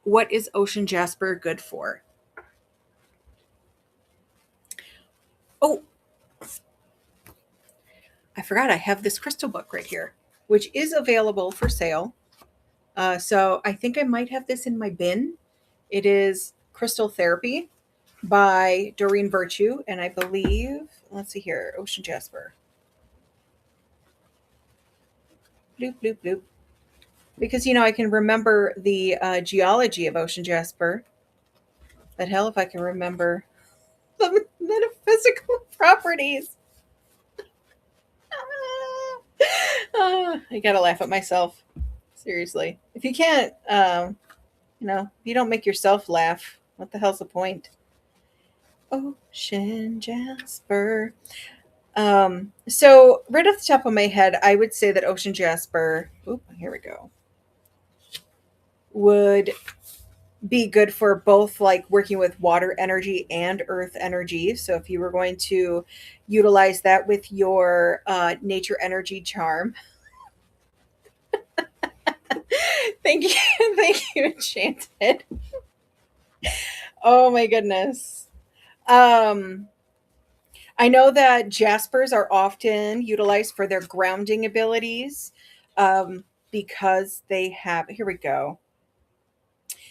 what is ocean jasper good for? Oh, I forgot I have this crystal book right here, which is available for sale. So I think I might have this in my bin. It is Crystal Therapy by Doreen Virtue, and I believe, let's see here, Ocean Jasper. Bloop, bloop, bloop. Because, I can remember the geology of Ocean Jasper. But hell if I can remember the metaphysical properties. I gotta laugh at myself. Seriously. If you can't, if you don't make yourself laugh, what the hell's the point? Ocean Jasper. So right off the top of my head, I would say that Ocean Jasper, here we go, would be good for both like working with water energy and earth energy. So if you were going to utilize that with your nature energy charm. Thank you. Thank you, Enchanted. Oh my goodness. Um, I know that jaspers are often utilized for their grounding abilities, because they have, here we go.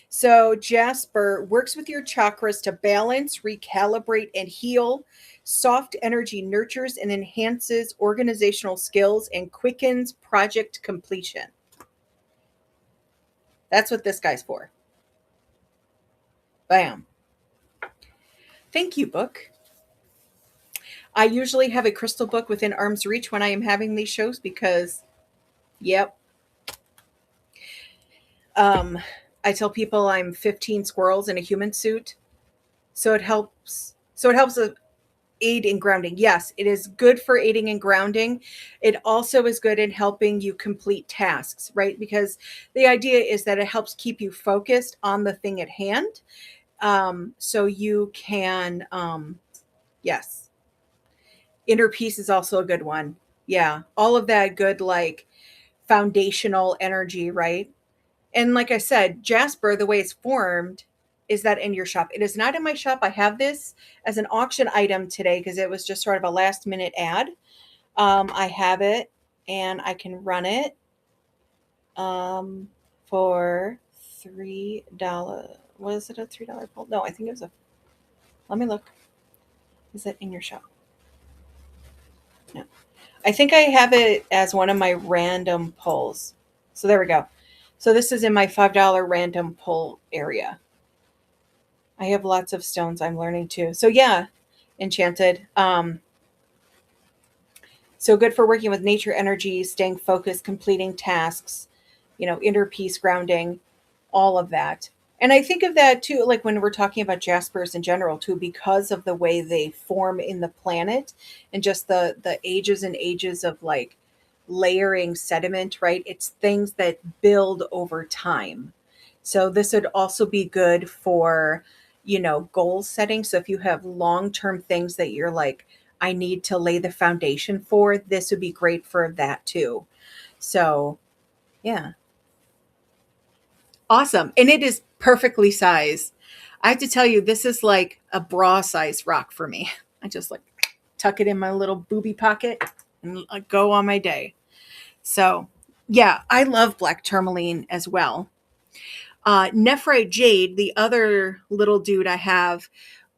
So, Jasper works with your chakras to balance, recalibrate, and heal. Soft energy nurtures and enhances organizational skills and quickens project completion. That's what this guy's for. Bam. Thank you, book. I usually have a crystal book within arm's reach when I am having these shows because, yep. I tell people I'm 15 squirrels in a human suit. So it helps. Aid in grounding. Yes, it is good for aiding in grounding. It also is good in helping you complete tasks, right? Because the idea is that it helps keep you focused on the thing at hand. So you can, yes. Inner peace is also a good one. Yeah. All of that good, like foundational energy, right? And like I said, Jasper, the way it's formed is that in your shop. It is not in my shop. I have this as an auction item today because it was just sort of a last minute ad. I have it and I can run it. um, for $3. Was it a $3 pull? No, I think it was a. Let me look. Is it in your shop? No. I think I have it as one of my random pulls. So there we go. So this is in my $5 random pull area. I have lots of stones I'm learning too. So yeah, enchanted. So good for working with nature energy, staying focused, completing tasks, inner peace, grounding, all of that. And I think of that too, like when we're talking about jaspers in general too, because of the way they form in the planet and just the ages and ages of like layering sediment, right? It's things that build over time. So this would also be good for, goal setting. So if you have long-term things that you're like, I need to lay the foundation for, this would be great for that too. So yeah. Awesome. And it is perfectly sized. I have to tell you, this is like a bra size rock for me. I just like tuck it in my little booby pocket and go on my day. So, yeah, I love black tourmaline as well. Nephrite jade, the other little dude I have,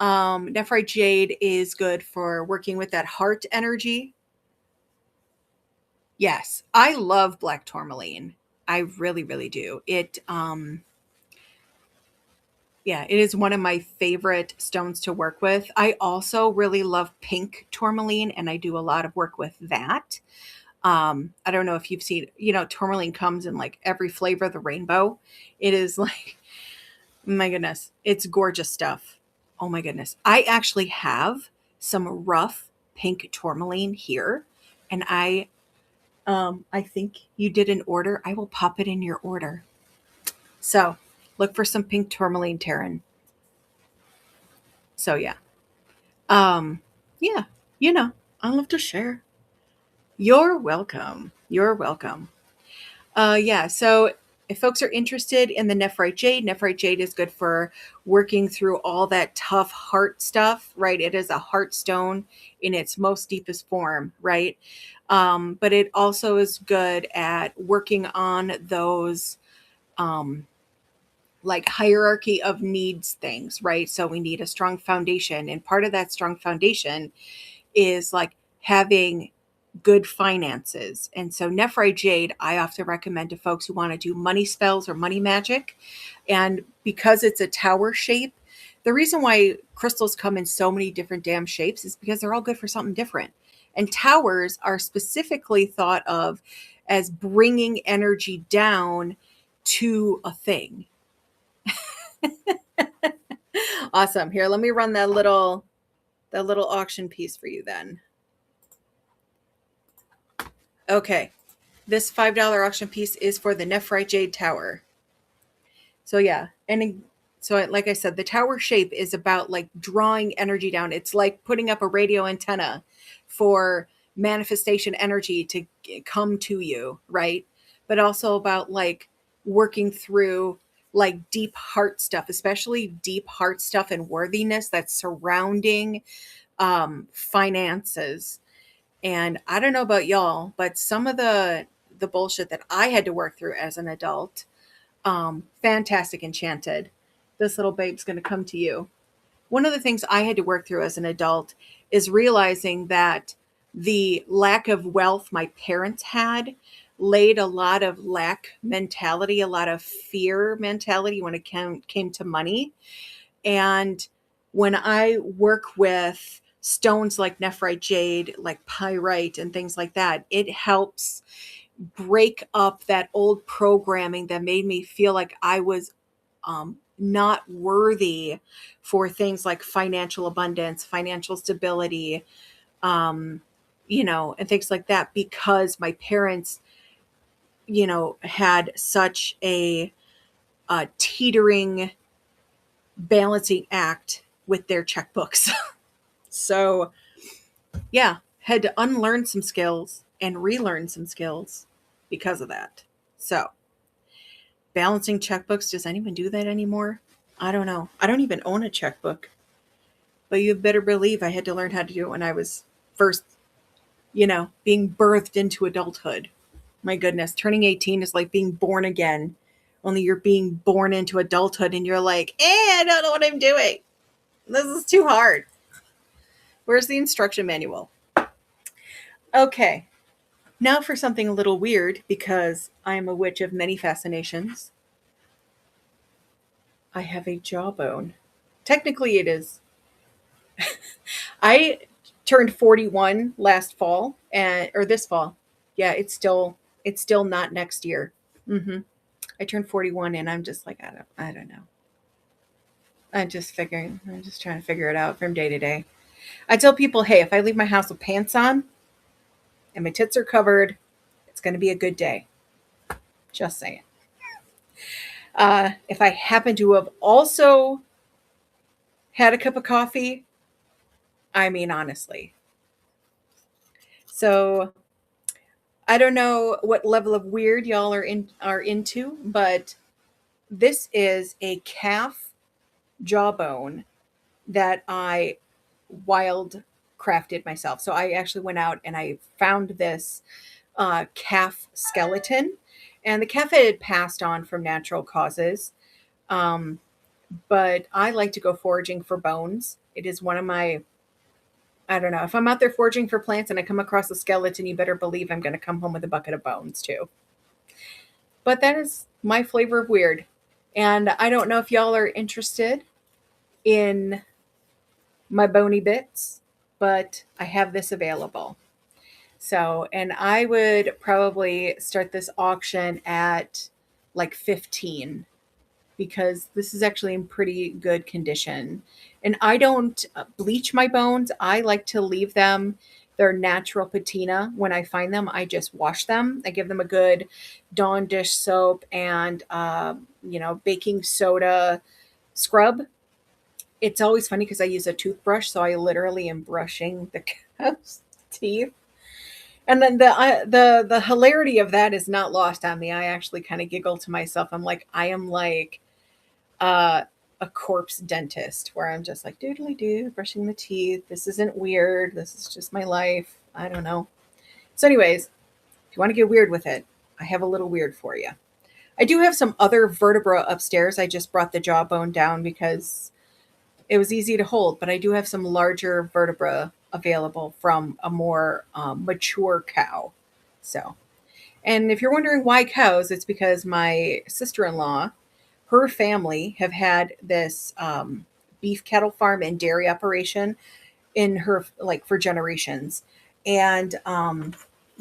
nephrite jade is good for working with that heart energy. Yes, I love black tourmaline. I really, really do. Yeah, it is one of my favorite stones to work with. I also really love pink tourmaline, and I do a lot of work with that. I don't know if you've seen, tourmaline comes in like every flavor of the rainbow. It is like, my goodness, it's gorgeous stuff. Oh my goodness. I actually have some rough pink tourmaline here, and I think you did an order. I will pop it in your order. So look for some pink tourmaline, Taryn. So yeah. Um, yeah, I love to share. You're welcome. You're welcome. Yeah, so if folks are interested in the Nephrite Jade is good for working through all that tough heart stuff, right? It is a heart stone in its most deepest form, right? But it also is good at working on those um, like hierarchy of needs things, right? So we need a strong foundation. And part of that strong foundation is like having good finances. And so Nephrite Jade, I often recommend to folks who want to do money spells or money magic. And because it's a tower shape, the reason why crystals come in so many different damn shapes is because they're all good for something different. And towers are specifically thought of as bringing energy down to a thing. Awesome. Here, let me run that little auction piece for you then. Okay. This $5 auction piece is for the Nephrite Jade Tower. So yeah, and so like I said, the tower shape is about like drawing energy down. It's like putting up a radio antenna for manifestation energy to come to you, right? But also about like working through like deep heart stuff, especially deep heart stuff and worthiness that's surrounding finances. And I don't know about y'all, but some of the bullshit that I had to work through as an adult, fantastic enchanted. This little babe's going to come to you. One of the things I had to work through as an adult is realizing that the lack of wealth my parents had laid a lot of lack mentality, a lot of fear mentality when it came to money. And when I work with stones like nephrite jade, like pyrite, and things like that, it helps break up that old programming that made me feel like I was not worthy for things like financial abundance, financial stability, um, and things like that because my parents, had such a teetering balancing act with their checkbooks. So, yeah, had to unlearn some skills and relearn some skills because of that. So, balancing checkbooks, does anyone do that anymore? I don't know. I don't even own a checkbook. But you better believe I had to learn how to do it when I was first, being birthed into adulthood. My goodness, turning 18 is like being born again. Only you're being born into adulthood and you're like, I don't know what I'm doing. This is too hard. Where's the instruction manual? Okay, now for something a little weird because I am a witch of many fascinations. I have a jawbone. Technically, it is. I turned 41 last fall, and or this fall. Yeah, it's still not next year. hmm I turned 41, and I'm just like I don't know. I'm just trying to figure it out from day to day. I tell people, hey, if I leave my house with pants on and my tits are covered, it's going to be a good day. Just saying. If I happen to have also had a cup of coffee, I mean, honestly. So I don't know what level of weird y'all are into, but this is a calf jawbone that I wild crafted myself. So I actually went out and I found this calf skeleton, and the calf had passed on from natural causes. Um, but I like to go foraging for bones. It is one of my, I don't know, if I'm out there foraging for plants and I come across a skeleton, you better believe I'm going to come home with a bucket of bones too. But that is my flavor of weird. And I don't know if y'all are interested in my bony bits, but I have this available. So, and I would probably start this auction at like 15 because this is actually in pretty good condition. And I don't bleach my bones. I like to leave them their natural patina. When I find them, I just wash them. I give them a good Dawn dish soap and, baking soda scrub. It's always funny because I use a toothbrush, so I literally am brushing the cow's teeth. And then the hilarity of that is not lost on me. I actually kind of giggle to myself. I'm like, I am like uh, a corpse dentist where I'm just like doodly doo, brushing the teeth. This isn't weird. This is just my life. I don't know. So, anyways, if you want to get weird with it, I have a little weird for you. I do have some other vertebra upstairs. I just brought the jawbone down because it was easy to hold, but I do have some larger vertebra available from a more mature cow. So, and if you're wondering why cows, it's because my sister in law, her family have had this beef cattle farm and dairy operation in her like for generations. And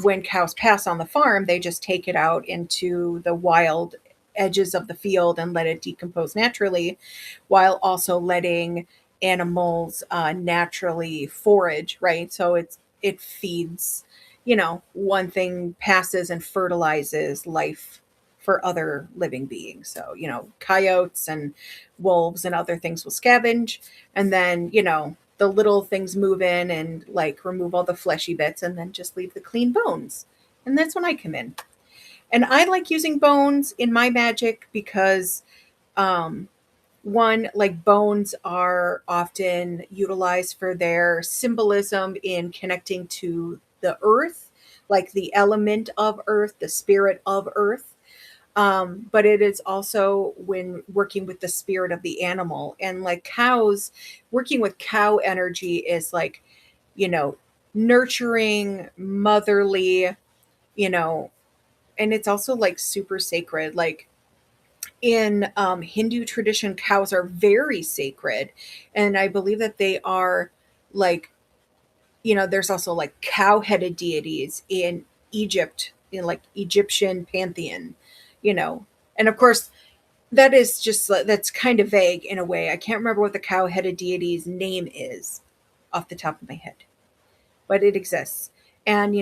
when cows pass on the farm, they just take it out into the wild edges of the field and let it decompose naturally, while also letting animals naturally forage. Right, so it feeds. One thing passes and fertilizes life for other living beings. So, coyotes and wolves and other things will scavenge. And then, the little things move in and like remove all the fleshy bits and then just leave the clean bones. And that's when I come in. And I like using bones in my magic because, um, one, like bones are often utilized for their symbolism in connecting to the earth, like the element of earth, the spirit of earth. But it is also when working with the spirit of the animal. And like cows, working with cow energy is like, you know, nurturing, motherly, you know, and it's also like super sacred. Like in Hindu tradition, cows are very sacred. And I believe that they are like, there's also like cow headed deities in Egypt, in like Egyptian pantheon, you know. And of course, that is just that's kind of vague in a way. I can't remember what the cow headed deity's name is off the top of my head, but it exists. And,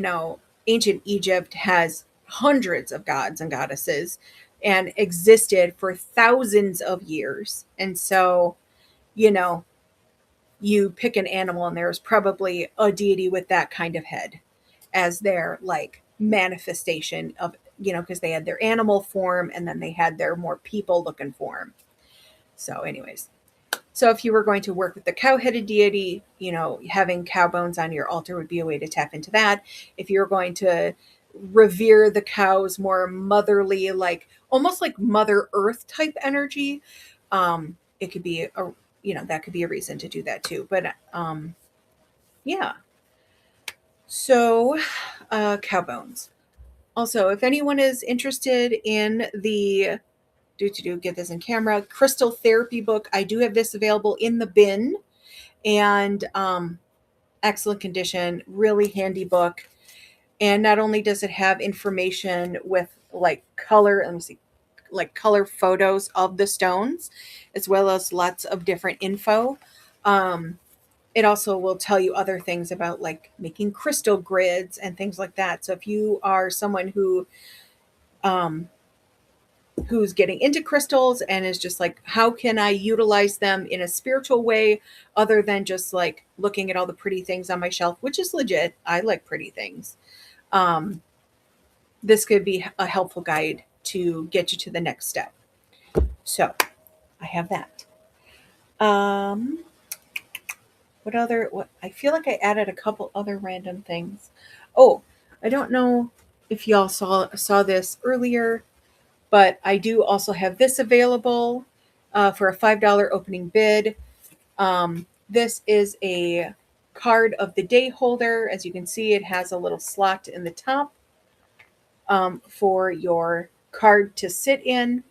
ancient Egypt has hundreds of gods and goddesses and existed for thousands of years. And so, you know, you pick an animal and there's probably a deity with that kind of head as their like manifestation of, because they had their animal form and then they had their more people looking form. So, anyways, so if you were going to work with the cow-headed deity, having cow bones on your altar would be a way to tap into that. If you're going to revere the cows, more motherly, like almost like Mother Earth type energy. It could be a, that could be a reason to do that too. But yeah. So, cow bones. Also, if anyone is interested in the get this in camera crystal therapy book, I do have this available in the bin, and excellent condition, really handy book. And not only does it have information with like color, let me see, like color photos of the stones, as well as lots of different info. Um, it also will tell you other things about like making crystal grids and things like that. So if you are someone um, who's getting into crystals and is just like, how can I utilize them in a spiritual way other than just like looking at all the pretty things on my shelf, which is legit. I like pretty things. Um, this could be a helpful guide to get you to the next step. So I have that. Um, what I feel like I added a couple other random things. Oh, I don't know if y'all saw this earlier, but I do also have this available for a $5 opening bid. This is a card of the day holder. As you can see, it has a little slot in the top for your card to sit in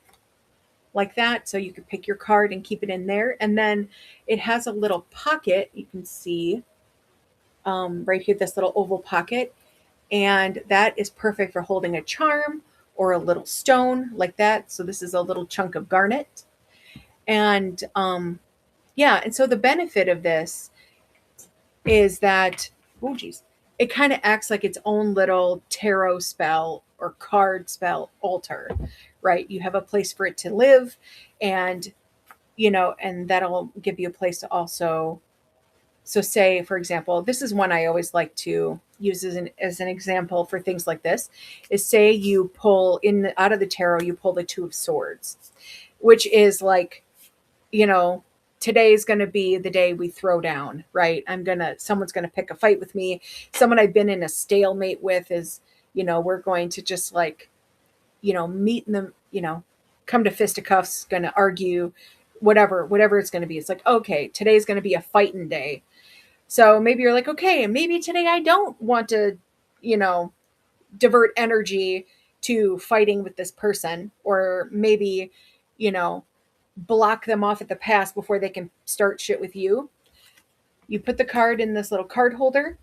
like that. So you could pick your card and keep it in there. And then it has a little pocket. You can see right here, this little oval pocket. And that is perfect for holding a charm or a little stone like that. So this is a little chunk of garnet. And yeah, and so the benefit of this is that, oh geez, it kind of acts like its own little tarot spell or card spell altar, right? You have a place for it to live, and and that'll give you a place to also. So, say for example, this is one I always like to use as an example for things like this. Is say you pull in out of the tarot, you pull the Two of Swords, which is like, you know, today's going to be the day we throw down, right? Someone's going to pick a fight with me. Someone I've been in a stalemate with is, we're going to just like, meet in the, come to fisticuffs, going to argue, whatever it's going to be. It's like, okay, today's going to be a fighting day. So maybe you're like, okay, maybe today I don't want to, divert energy to fighting with this person, or maybe, you know, block them off at the pass before they can start shit with you. You put the card in this little card holder,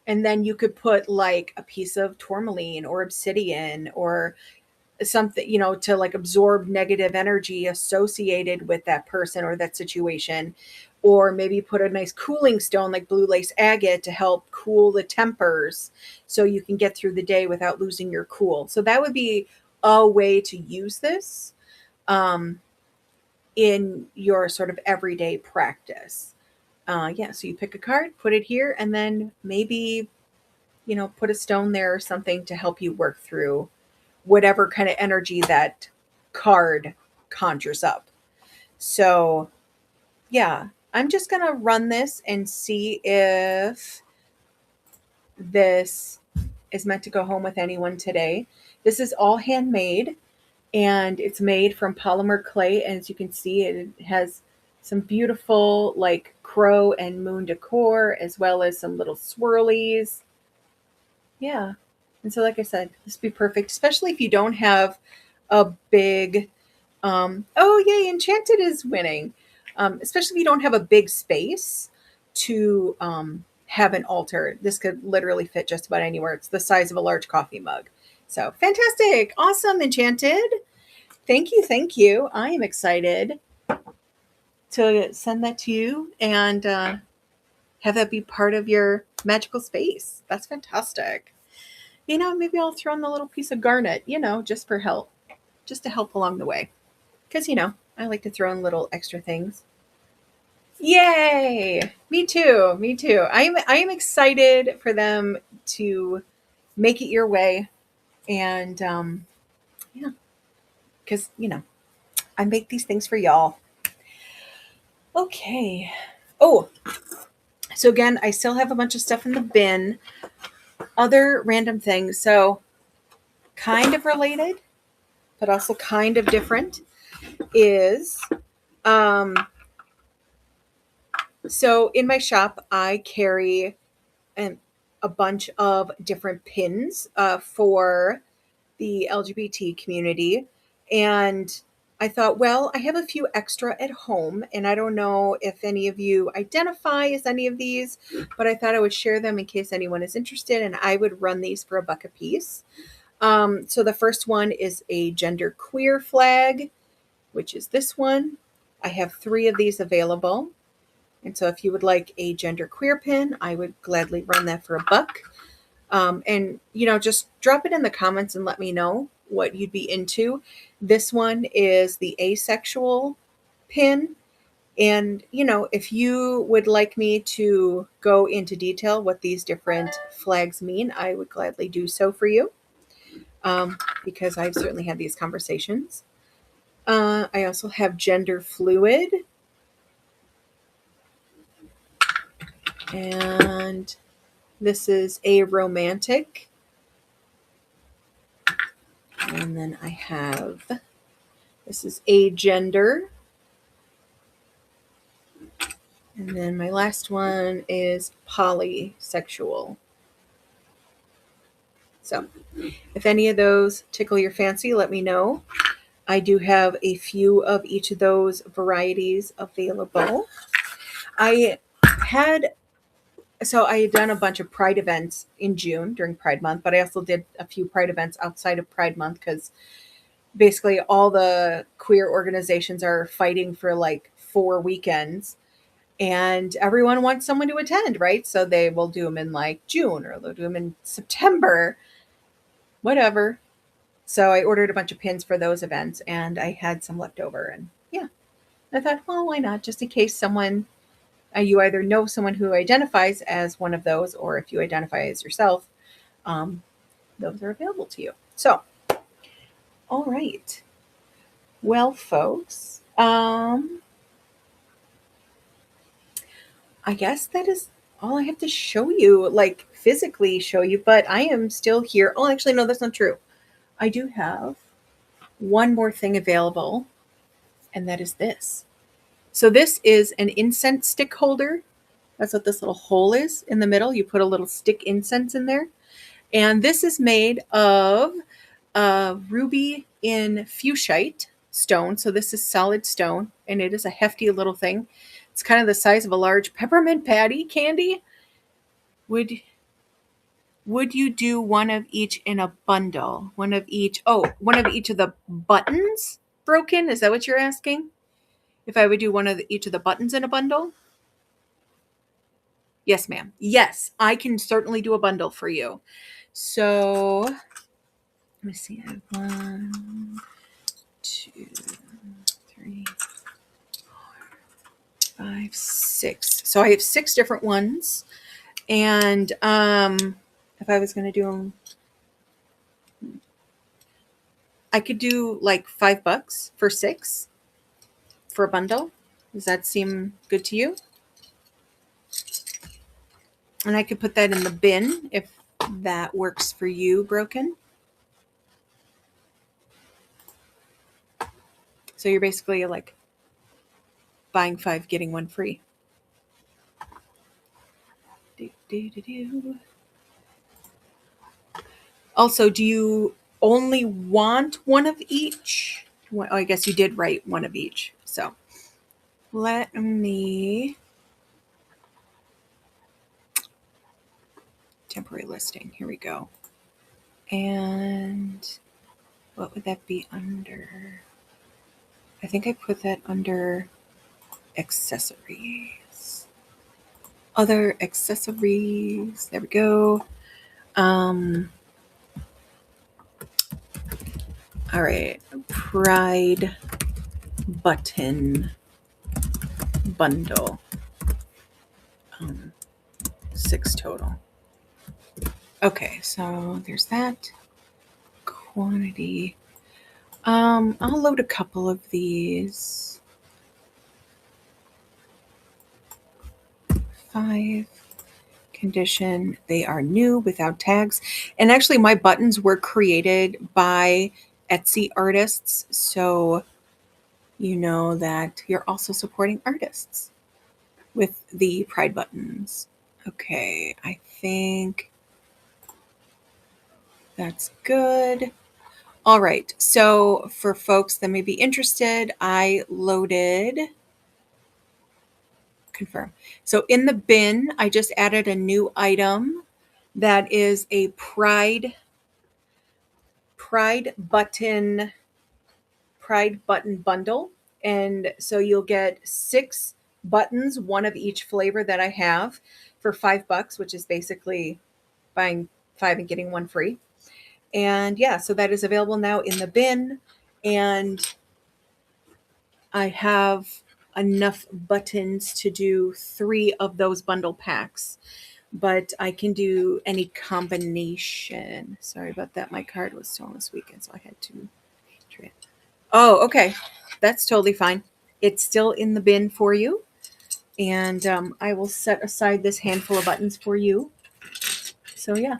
and then you could put like a piece of tourmaline or obsidian or something, to like absorb negative energy associated with that person or that situation. Or maybe put a nice cooling stone like blue lace agate to help cool the tempers so you can get through the day without losing your cool. So that would be a way to use this um, in your sort of everyday practice. Yeah, so you pick a card, put it here, and then maybe, put a stone there or something to help you work through whatever kind of energy that card conjures up. So, yeah, I'm just going to run this and see if this is meant to go home with anyone today. This is all handmade, and it's made from polymer clay. And as you can see, it has some beautiful like crow and moon decor, as well as some little swirlies. Yeah. And so, like I said, this would be perfect, especially if you don't have a big, oh, yay, Enchanted is winning. Especially if you don't have a big space to have an altar. This could literally fit just about anywhere. It's the size of a large coffee mug. So fantastic. Awesome, Enchanted. Thank you. Thank you. I am excited to send that to you and have that be part of your magical space. That's fantastic. Maybe I'll throw in a little piece of garnet, just for help, just to help along the way. Because, I like to throw in little extra things. Yay! Me too. Me too. I am excited for them to make it your way. And, yeah, because, I make these things for y'all. Okay. Oh, so again, I still have a bunch of stuff in the bin. other random things. So kind of related, but also kind of different is, so in my shop, I carry a bunch of different pins for the LGBT community. And I thought, well, I have a few extra at home, and I don't know if any of you identify as any of these, but I thought I would share them in case anyone is interested, and I would run these for $1 a piece. So the first one is a gender queer flag, which is this one. I have 3 of these available. And so if you would like a gender queer pin, I would gladly run that for $1. And, just drop it in the comments and let me know what you'd be into. This one is the asexual pin. And, if you would like me to go into detail what these different flags mean, I would gladly do so for you, because I've certainly had these conversations. I also have gender fluid. And this is a romantic. And then I have, this is agender. And then my last one is polysexual. So if any of those tickle your fancy, let me know. I do have a few of each of those varieties available. I had done a bunch of Pride events in June during Pride Month, but I also did a few Pride events outside of Pride Month because basically all the queer organizations are fighting for like 4 weekends, and everyone wants someone to attend, right? So they will do them in like June, or they'll do them in September, whatever. So I ordered a bunch of pins for those events, and I had some left over, and yeah, I thought, well, why not? Just in case someone, you either know someone who identifies as one of those, or if you identify as yourself, those are available to you. So, all right. Well, folks, I guess that is all I have to show you, like physically show you, but I am still here. Oh, actually, no, that's not true. I do have one more thing available, and that is this. So this is an incense stick holder. That's what this little hole is in the middle. You put a little stick incense in there. And this is made of ruby in fuchsite stone. So this is solid stone, and it is a hefty little thing. It's kind of the size of a large peppermint patty candy. Would you do one of each in a bundle? One of each of the buttons broken? Is that what you're asking? If I would do each of the buttons in a bundle? Yes, ma'am. Yes, I can certainly do a bundle for you. So let me see. I have 1, 2, 3, 4, 5, 6. So I have 6 different ones. And if I was going to do them, I could do like $5 for 6 for a bundle. Does that seem good to you? And I could put that in the bin if that works for you, Broken. So you're basically like buying 5, getting 1 free. Also, do you only want one of each? Well, I guess you did write one of each. So let me temporary listing. Here we go. And what would that be under? I think I put that under accessories. Other accessories. There we go. All right. Pride button bundle. 6 total. Okay, so there's that. Quantity. I'll load a couple of these. 5. condition. They are new without tags. And actually, my buttons were created by Etsy artists. So you know that you're also supporting artists with the Pride buttons. Okay, I think that's good. All right, so for folks that may be interested, I loaded, confirm. So in the bin, I just added a new item that is a Pride button bundle. And so you'll get 6 buttons, one of each flavor that I have for $5, which is basically buying 5 and getting 1 free. And yeah, so that is available now in the bin. And I have enough buttons to do 3 of those bundle packs, but I can do any combination. Sorry about that. My card was stolen this weekend, so I had to try it. Oh, okay. That's totally fine. It's still in the bin for you. And I will set aside this handful of buttons for you. So, yeah.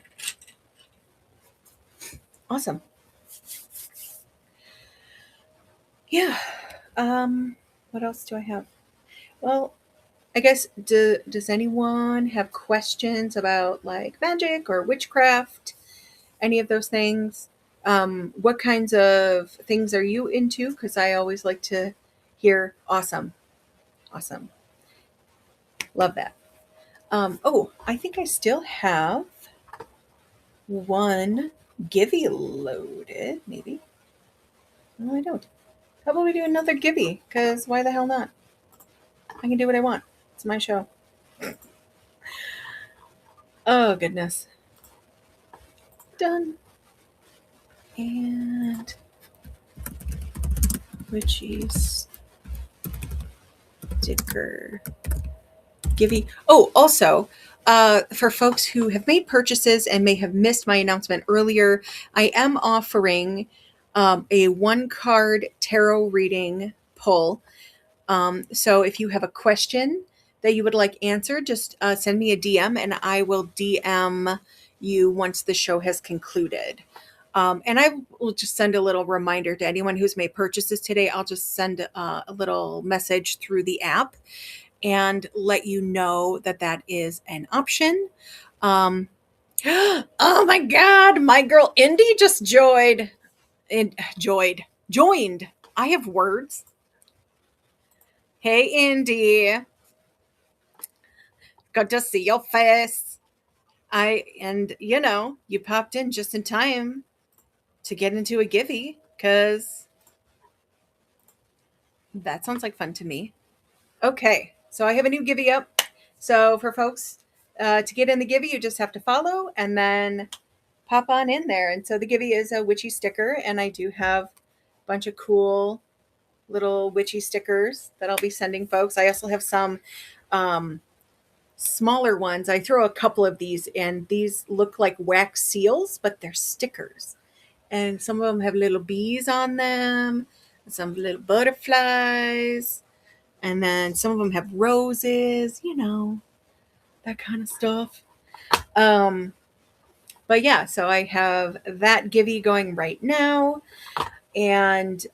Awesome. Yeah. What else do I have? Well, I guess, does anyone have questions about like magic or witchcraft? Any of those things? What kinds of things are you into? Because I always like to hear. Awesome. Awesome. Love that. Oh, I think I still have one Givey loaded, maybe. No, I don't. How about we do another Givey? Because why the hell not? I can do what I want. It's my show. Oh, goodness. Done. And witchy sticker. Givey. Oh, also, for folks who have made purchases and may have missed my announcement earlier, I am offering a 1-card tarot reading pull. So if you have a question that you would like answered, just send me a DM and I will DM you once the show has concluded. And I will just send a little reminder to anyone who's made purchases today. I'll just send a little message through the app and let you know that that is an option. Oh my God, my girl Indy just joined. I have words. Hey, Indy. Good to see your face. You popped in just in time to get into a Givey because that sounds like fun to me. Okay, so I have a new Givey up. So for folks to get in the Givey, you just have to follow and then pop on in there. And so the Givey is a witchy sticker, and I do have a bunch of cool little witchy stickers that I'll be sending folks. I also have some smaller ones. I throw a couple of these, and these look like wax seals, but they're stickers. And some of them have little bees on them, some little butterflies, and then some of them have roses, that kind of stuff. But yeah, so I have that Givey going right now. And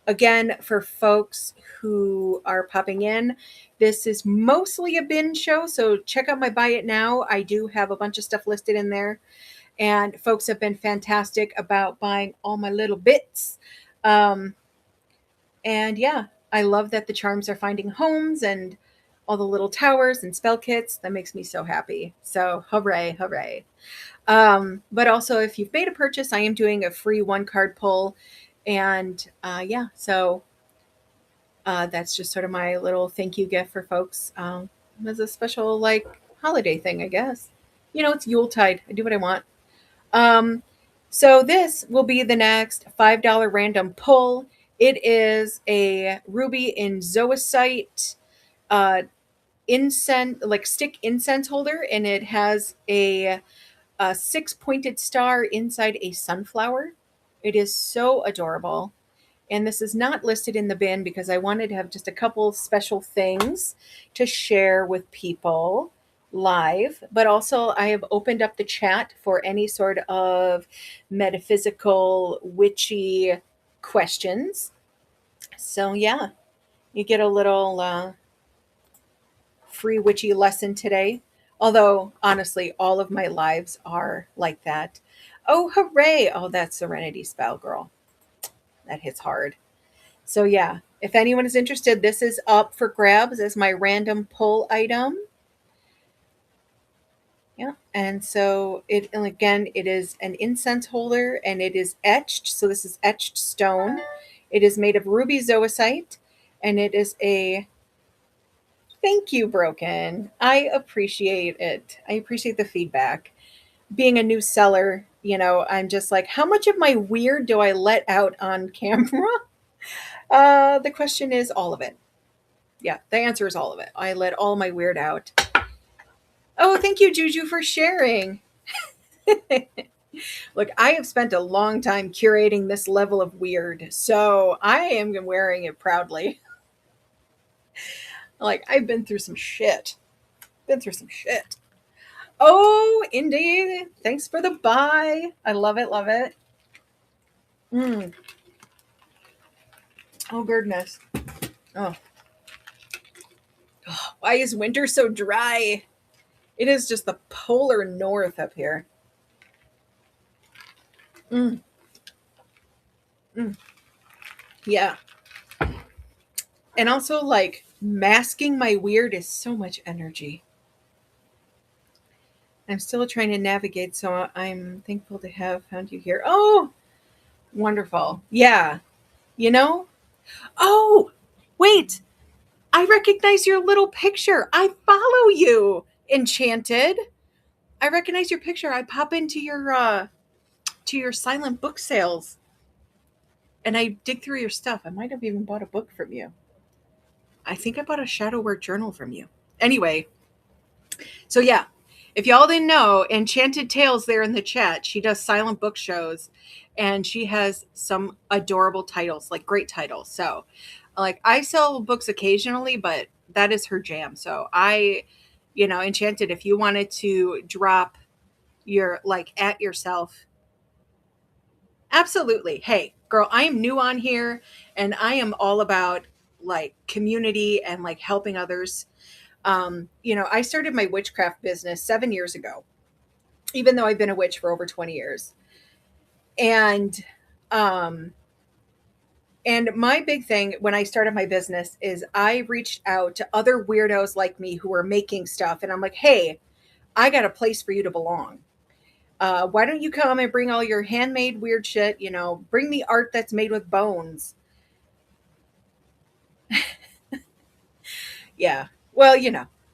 again, for folks who are popping in, this is mostly a bin show. So check out my Buy It Now. I do have a bunch of stuff listed in there. And folks have been fantastic about buying all my little bits. And yeah, I love that the charms are finding homes and all the little towers and spell kits. That makes me so happy. So hooray, hooray. But also, if you've made a purchase, I am doing a free 1-card pull. And yeah, so that's just sort of my little thank you gift for folks as a special, like, holiday thing, I guess. It's Yuletide. I do what I want. So this will be the next $5 random pull. It is a ruby in zoisite incense, like stick incense holder, and it has a 6-pointed star inside a sunflower. It is so adorable. And this is not listed in the bin because I wanted to have just a couple special things to share with people live, but also I have opened up the chat for any sort of metaphysical, witchy questions. So, yeah, you get a little free witchy lesson today. Although, honestly, all of my lives are like that. Oh, hooray! Oh, that's Serenity Spell, girl. That hits hard. So, yeah, if anyone is interested, this is up for grabs as my random pull item. Yeah. And so and again, it is an incense holder and it is etched. So this is etched stone. It is made of ruby zoisite and it is a thank you, Broken. I appreciate it. I appreciate the feedback. Being a new seller, I'm just like, how much of my weird do I let out on camera? The question is all of it. Yeah, the answer is all of it. I let all my weird out. Oh, thank you, Juju, for sharing. Look, I have spent a long time curating this level of weird, so I am wearing it proudly. Like, I've been through some shit. Been through some shit. Oh, indeed. Thanks for the buy. I love it, love it. Mm. Oh, goodness. Oh. Oh, why is winter so dry? It is just the polar north up here. Mm. Mm. Yeah. And also, like, masking my weird is so much energy. I'm still trying to navigate, so I'm thankful to have found you here. Oh, wonderful. Yeah. You know? Oh, wait. I recognize your little picture. I follow you, Enchanted. I recognize your picture. I pop into your silent book sales and I dig through your stuff. I might have even bought a book from you. I think I bought a shadow work journal from you. Anyway, so yeah, if y'all didn't know, Enchanted Tales there in the chat, she does silent book shows and she has some adorable titles, like great titles. So, like I sell books occasionally, but that is her jam. So, Enchanted, if you wanted to drop your like at yourself, absolutely. Hey, girl, I am new on here and I am all about like community and like helping others. I started my witchcraft business 7 years ago, even though I've been a witch for over 20 years. And um and my big thing when I started my business is I reached out to other weirdos like me who were making stuff and I'm like, "Hey, I got a place for you to belong. Why don't you come and bring all your handmade weird shit, bring the art that's made with bones." Yeah. Well,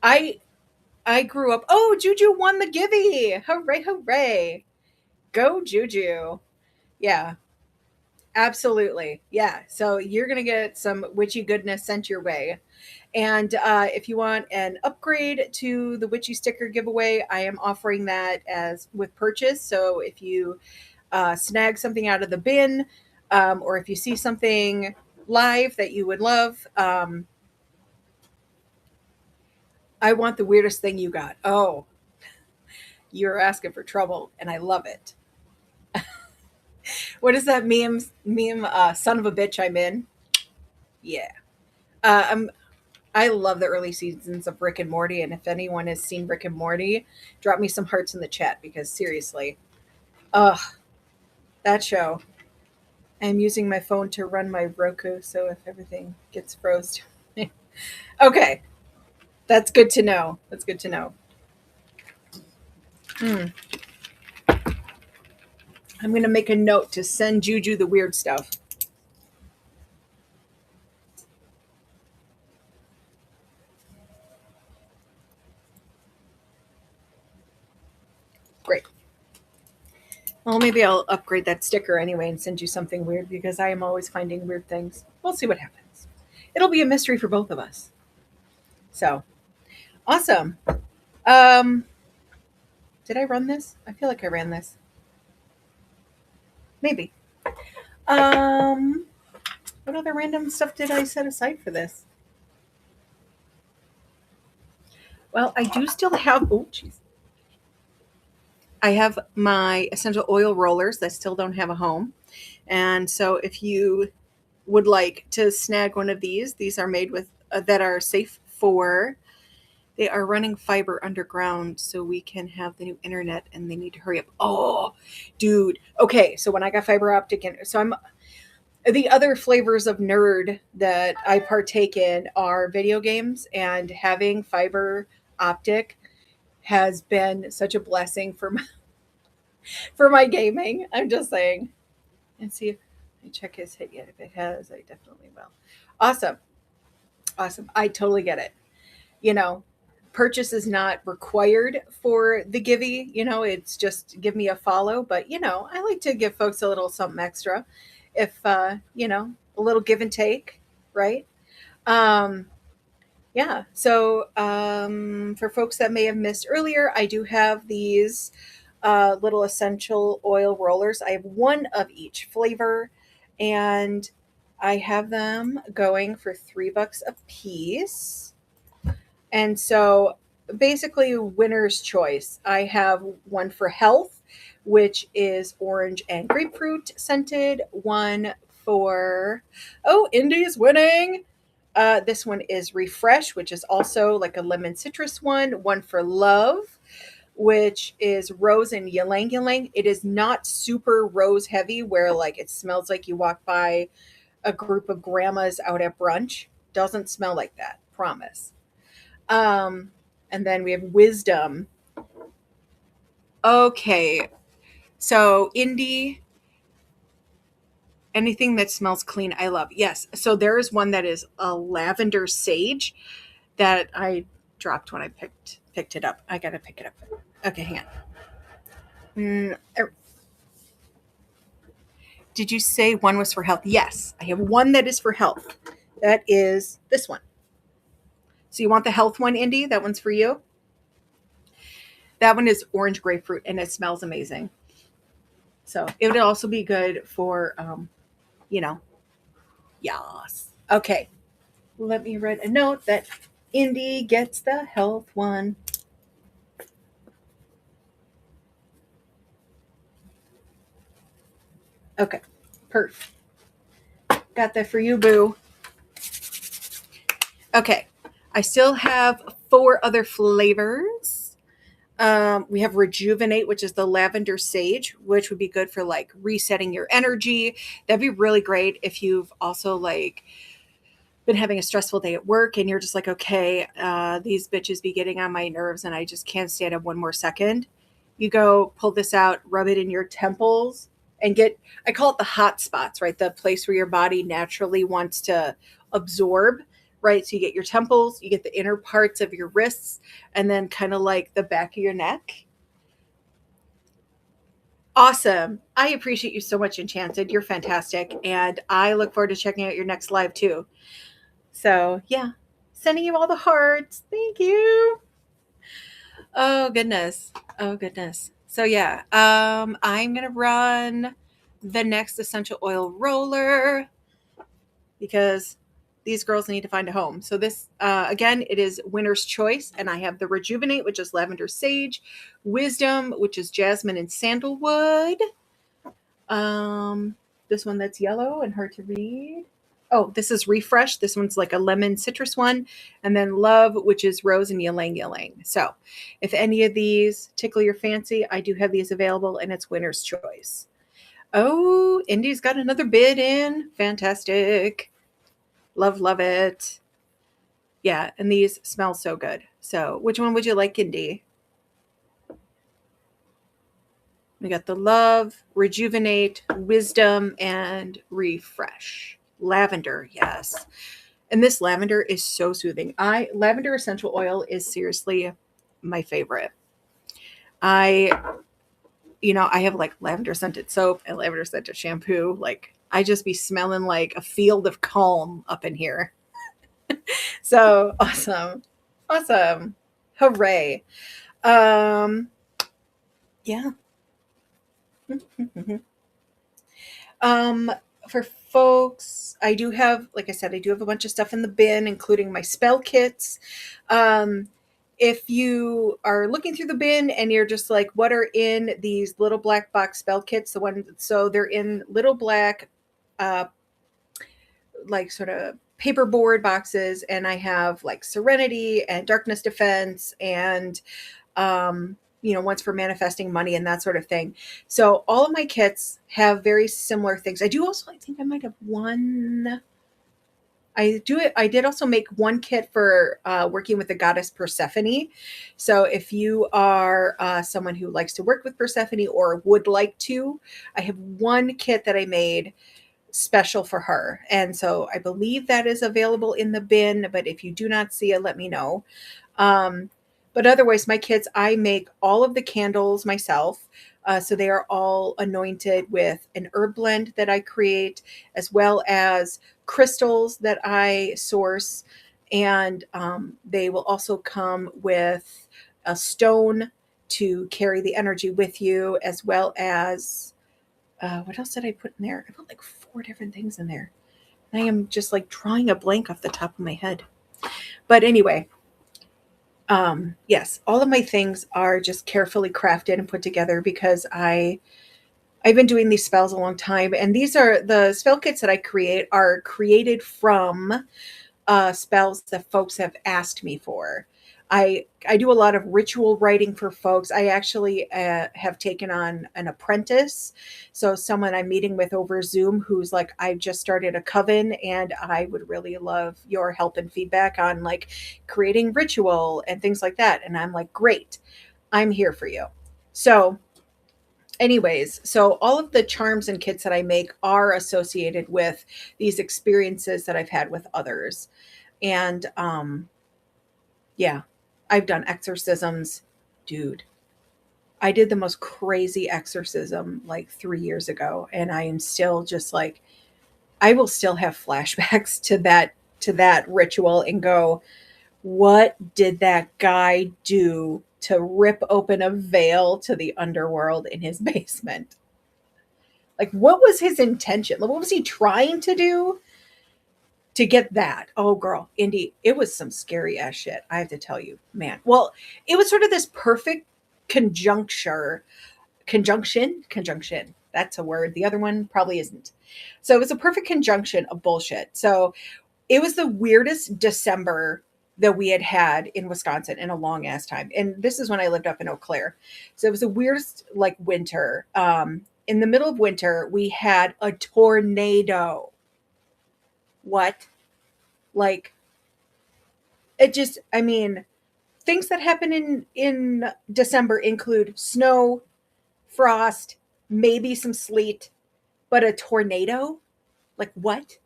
I grew up, "Oh, Juju won the Givey. Hooray, hooray. Go Juju." Yeah. Absolutely. Yeah. So you're going to get some witchy goodness sent your way. And if you want an upgrade to the witchy sticker giveaway, I am offering that as with purchase. So if you snag something out of the bin, or if you see something live that you would love, I want the weirdest thing you got. Oh, you're asking for trouble, and I love it. What is that meme? Son of a bitch, I'm in. Yeah. I'm I love the early seasons of Rick and Morty, and if anyone has seen Rick and Morty, drop me some hearts in the chat because seriously, ugh, that show. I'm using my phone to run my Roku, so if everything gets froze, okay, that's good to know. That's good to know. Hmm. I'm gonna make a note to send Juju the weird stuff. Great. Well, maybe I'll upgrade that sticker anyway and send you something weird because I am always finding weird things. We'll see what happens. It'll be a mystery for both of us. So awesome. Um, did I run this? I feel like I ran this. Maybe. Um, what other random stuff did I set aside for this? Well, I do still have, oh, jeez. I have my essential oil rollers that still don't have a home. And so if you would like to snag one of these are made with, that are safe for, they are running fiber underground so we can have the new internet and they need to hurry up. Oh, dude. Okay. So when I got fiber optic, and so I'm, the other flavors of nerd that I partake in are video games, and having fiber optic has been such a blessing for for my gaming. I'm just saying. And see if I check his hit yet. If it has, I definitely will. Awesome. Awesome. I totally get it. You know, purchase is not required for the givey. It's just give me a follow. But, I like to give folks a little something extra if, a little give and take, right? Um, yeah. So for folks that may have missed earlier, I do have these little essential oil rollers. I have one of each flavor, and I have them going for $3 a piece. And so basically, winner's choice. I have one for health, which is orange and grapefruit scented. One for, oh, Indy is winning. This one is refresh, which is also like a lemon citrus one. One for love, which is rose and ylang ylang. It is not super rose heavy where like it smells like you walk by a group of grandmas out at brunch. Doesn't smell like that, promise. Um, and then we have wisdom. Okay, so indie, anything that smells clean, I love. Yes, so there is one that is a lavender sage that I dropped when I picked it up. I gotta pick it up. Okay, hang on. Did you say one was for health? Yes, I have one that is for health. That is this one. So you want the health one, Indy? That one's for you. That one is orange grapefruit and it smells amazing. So it would also be good for, you know, yas. Okay, let me write a note that Indy gets the health one. Okay, perf. Got that for you, boo. Okay, I still have 4 other flavors. We have Rejuvenate, which is the lavender sage, which would be good for like resetting your energy. That'd be really great if you've also like been having a stressful day at work and you're just like, okay, these bitches be getting on my nerves and I just can't stand up one more second. You go pull this out, rub it in your temples, and get, I call it the hot spots, right? The place where your body naturally wants to absorb, right? So you get your temples, you get the inner parts of your wrists, and then kind of like the back of your neck. Awesome. I appreciate you so much, Enchanted. You're fantastic. And I look forward to checking out your next live too. So, yeah, sending you all the hearts. Thank you. Oh, goodness. Oh, goodness. So, yeah, I'm going to run the next essential oil roller because these girls need to find a home. So this, again, it is winner's choice. And I have the Rejuvenate, which is lavender sage, Wisdom, which is jasmine and sandalwood. Um, this one that's yellow and hard to read. Oh, this is Refresh. This one's like a lemon citrus one. And then Love, which is rose and ylang ylang. So if any of these tickle your fancy, I do have these available and it's winner's choice. Oh, Indy's got another bid in. Fantastic. Love it. Yeah, and these smell so good. So which one would you like, Indy? We got the Love, Rejuvenate, Wisdom, and Refresh. Lavender, yes. And this lavender is so soothing. Lavender essential oil is seriously my favorite. I have like lavender scented soap and lavender scented shampoo. Like I just be smelling like a field of calm up in here. So awesome. Awesome. Hooray. Um yeah. Um, for folks, I do have, like I said, I do have a bunch of stuff in the bin, including my spell kits. Um, if you are looking through the bin and you're just like, what are in these little black box spell kits? So they're in little black, uh, like sort of paperboard boxes, and I have like Serenity and Darkness Defense and ones for manifesting money and that sort of thing. So all of my kits have very similar things. I think I might have one. I did also make one kit for working with the goddess Persephone. So if you are someone who likes to work with Persephone or would like to, I have one kit that I made special for her. And so I believe that is available in the bin, but if you do not see it, let me know. Um, but otherwise, my kits, I make all of the candles myself. So they are all anointed with an herb blend that I create, as well as crystals that I source. And they will also come with a stone to carry the energy with you, as well as what else did I put in there? I put like four different things in there. I am just like drawing a blank off the top of my head. But anyway, yes, all of my things are just carefully crafted and put together because I've been doing these spells a long time, and these are the spell kits that I create are created from spells that folks have asked me for. I do a lot of ritual writing for folks. I actually have taken on an apprentice, so someone I'm meeting with over Zoom who's like, I've just started a coven, and I would really love your help and feedback on like creating ritual and things like that. And I'm like, great, I'm here for you. So anyways, so all of the charms and kits that I make are associated with these experiences that I've had with others. And yeah, I've done exorcisms. Dude, I did the most crazy exorcism like 3 years ago, and I am still just like, I will still have flashbacks to that ritual and go, what did that guy do to rip open a veil to the underworld in his basement? Like, what was his intention? Like, what was he trying to do to get that? Oh, girl, Indy, it was some scary ass shit. I have to tell you, man. Well, it was sort of this perfect conjunction. That's a word. The other one probably isn't. So it was a perfect conjunction of bullshit. So it was the weirdest December that we had in Wisconsin in a long ass time. And this is when I lived up in Eau Claire. So it was the weirdest like winter. In the middle of winter, we had a tornado. What? Like it just, I mean, things that happen in December include snow, frost, maybe some sleet, but a tornado? Like what?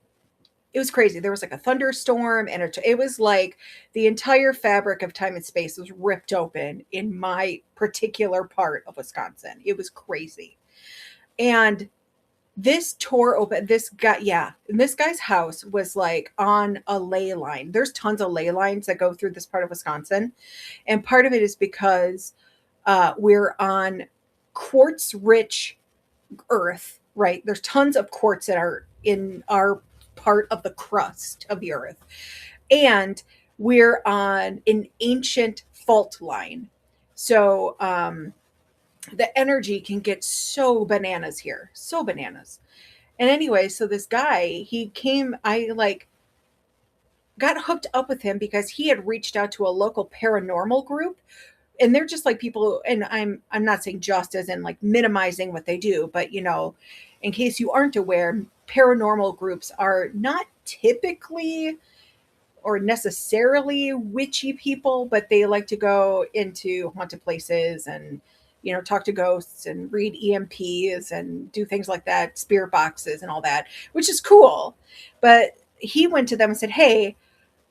It was crazy. There was like a thunderstorm, and it was like the entire fabric of time and space was ripped open in my particular part of Wisconsin. It was crazy. And this tore open this guy, yeah, and this guy's house was like on a ley line. There's tons of ley lines that go through this part of Wisconsin, and part of it is because we're on quartz rich earth, right? There's tons of quartz that are in our part of the crust of the earth, and we're on an ancient fault line. So the energy can get so bananas here, so bananas. And anyway, so this guy, he came, I like got hooked up with him because he had reached out to a local paranormal group, and they're just like people, and I'm not saying just as in like minimizing what they do, but in case you aren't aware, paranormal groups are not typically or necessarily witchy people, but they like to go into haunted places and talk to ghosts and read EMPs and do things like that, spirit boxes and all that, which is cool. But he went to them and said, "Hey,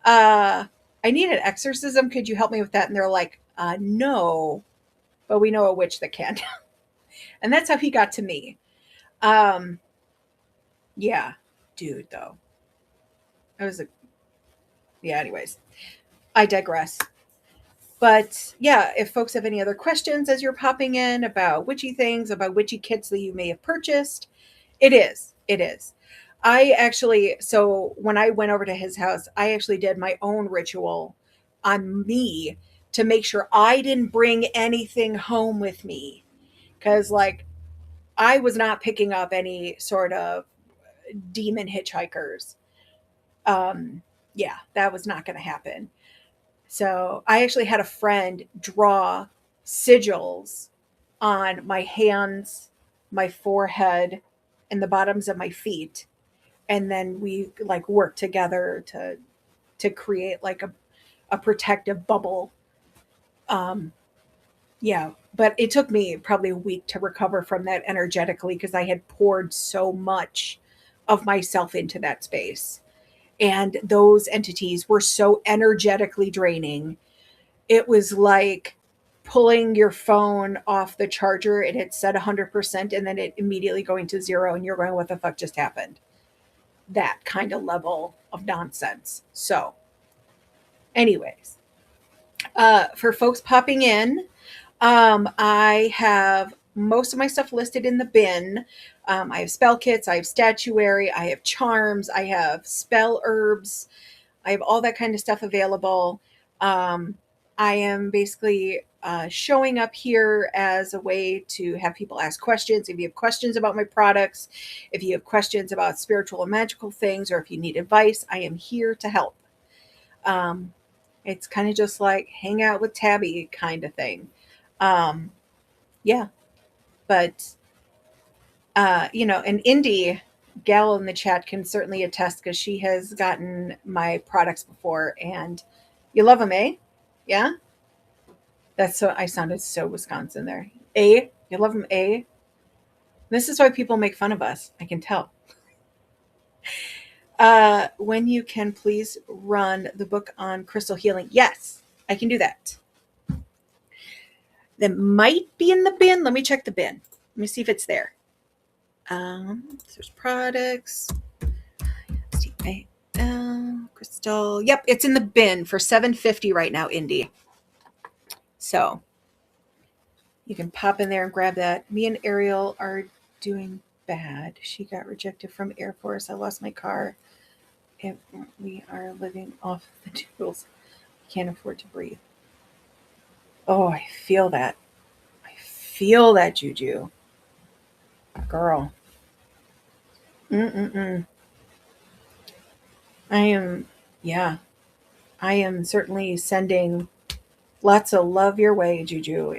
I need an exorcism. Could you help me with that?" And they're like, "No, but we know a witch that can." And that's how he got to me. Um, yeah, dude, though. I was a yeah. Anyways, I digress. But yeah, if folks have any other questions as you're popping in about witchy things, about witchy kits that you may have purchased, it is. It is. I actually, so when I went over to his house, I actually did my own ritual on me to make sure I didn't bring anything home with me. Because, like, I was not picking up any sort of demon hitchhikers. Um, yeah, that was not going to happen. So I actually had a friend draw sigils on my hands, my forehead, and the bottoms of my feet. And then we like worked together to create like a protective bubble. Um, yeah, but it took me probably a week to recover from that energetically because I had poured so much of myself into that space. And those entities were so energetically draining. It was like pulling your phone off the charger and it said 100% and then it immediately going to zero and you're going, what the fuck just happened? That kind of level of nonsense. So, anyways, for folks popping in, I have most of my stuff listed in the bin. I have spell kits, I have statuary, I have charms, I have spell herbs, I have all that kind of stuff available. Um, I am basically showing up here as a way to have people ask questions. If you have questions about my products, if you have questions about spiritual and magical things, or if you need advice, I am here to help. Um, it's kind of just like hang out with Tabby kind of thing. Um, yeah, but an indie gal in the chat can certainly attest because she has gotten my products before, and you love them, eh? Yeah, that's so. I sounded so Wisconsin there. Eh? You love them, eh? This is why people make fun of us. I can tell. When you can please run the book on crystal healing. Yes, I can do that. That might be in the bin. Let me check the bin. Let me see if it's there. There's products. Crystal. Yep, it's in the bin for $7.50 right now, Indy. So you can pop in there and grab that. Me and Ariel are doing bad. She got rejected from Air Force. I lost my car. And we are living off the tools. Can't afford to breathe. Oh, I feel that. I feel that, Juju. Girl. Mm-mm-mm. I am, yeah, I am certainly sending lots of love your way, Juju.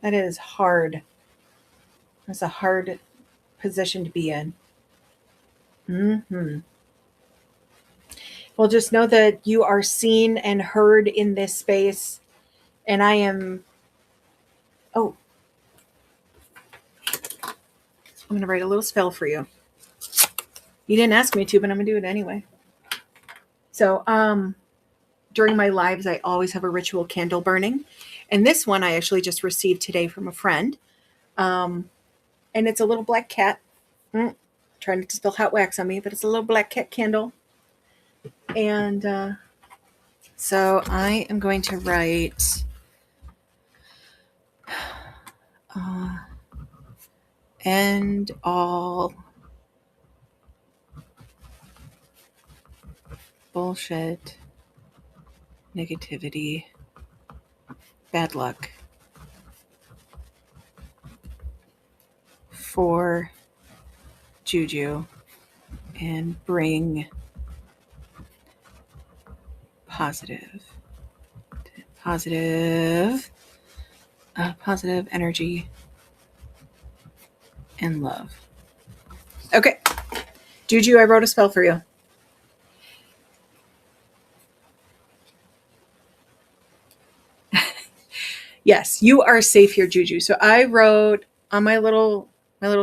That is hard. It's a hard position to be in. Hmm. Well, just know that you are seen and heard in this space, and I am. Oh, I'm going to write a little spell for you. You didn't ask me to, but I'm going to do it anyway. So, during my lives, I always have a ritual candle burning, and this one I actually just received today from a friend. And it's a little black cat. Trying not to spill hot wax on me, but it's a little black cat candle. And so I am going to write end all bullshit, negativity, bad luck for Juju and bring positive energy and love. Okay. Juju, I wrote a spell for you. Yes, you are safe here, Juju. So I wrote on my little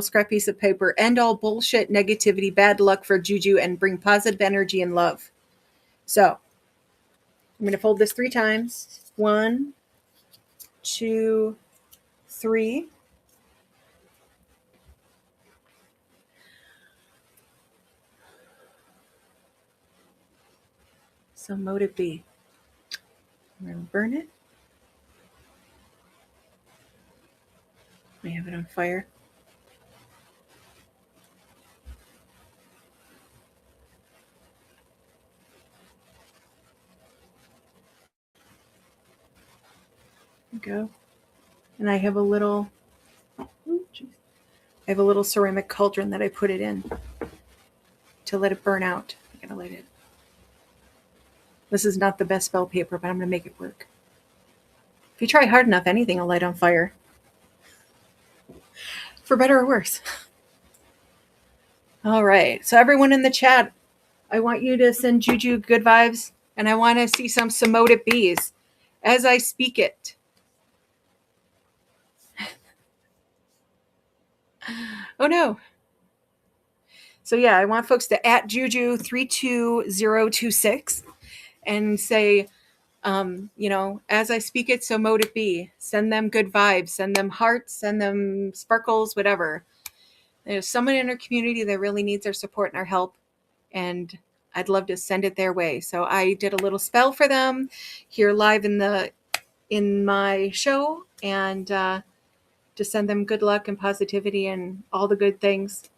scrap piece of paper, end all bullshit, negativity, bad luck for Juju and bring positive energy and love. So I'm going to fold this 3 times. 1, 2, 3. So motive B. I'm going to burn it. I have it on fire. go. And I have a little, I have a little ceramic cauldron that I put it in to let it burn out. I gotta light it. This is not the best spell paper, but I'm gonna make it work. If you try hard enough, anything will light on fire. For better or worse. All right. So everyone in the chat, I want you to send Juju good vibes, and I want to see some Samotic bees as I speak it. Oh no. So yeah, I want folks to at Juju32026 and say, as I speak it, so mote it be. Send them good vibes, send them hearts, send them sparkles, whatever. There's someone in our community that really needs our support and our help, and I'd love to send it their way. So I did a little spell for them here live in my show, and to send them good luck and positivity and all the good things.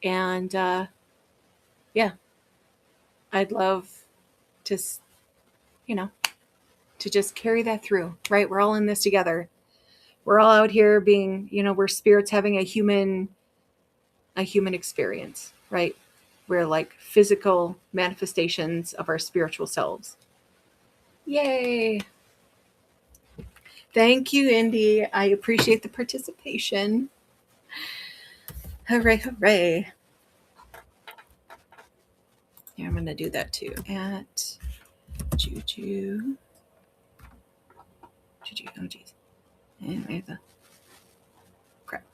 And yeah, I'd love to, to just carry that through, right? We're all in this together. We're all out here being, we're spirits having a human experience, right? We're like physical manifestations of our spiritual selves. Yay. Thank you, Indy. I appreciate the participation. Hooray, hooray. Yeah, I'm going to do that too. At Juju. Oh, geez. And I have the crap.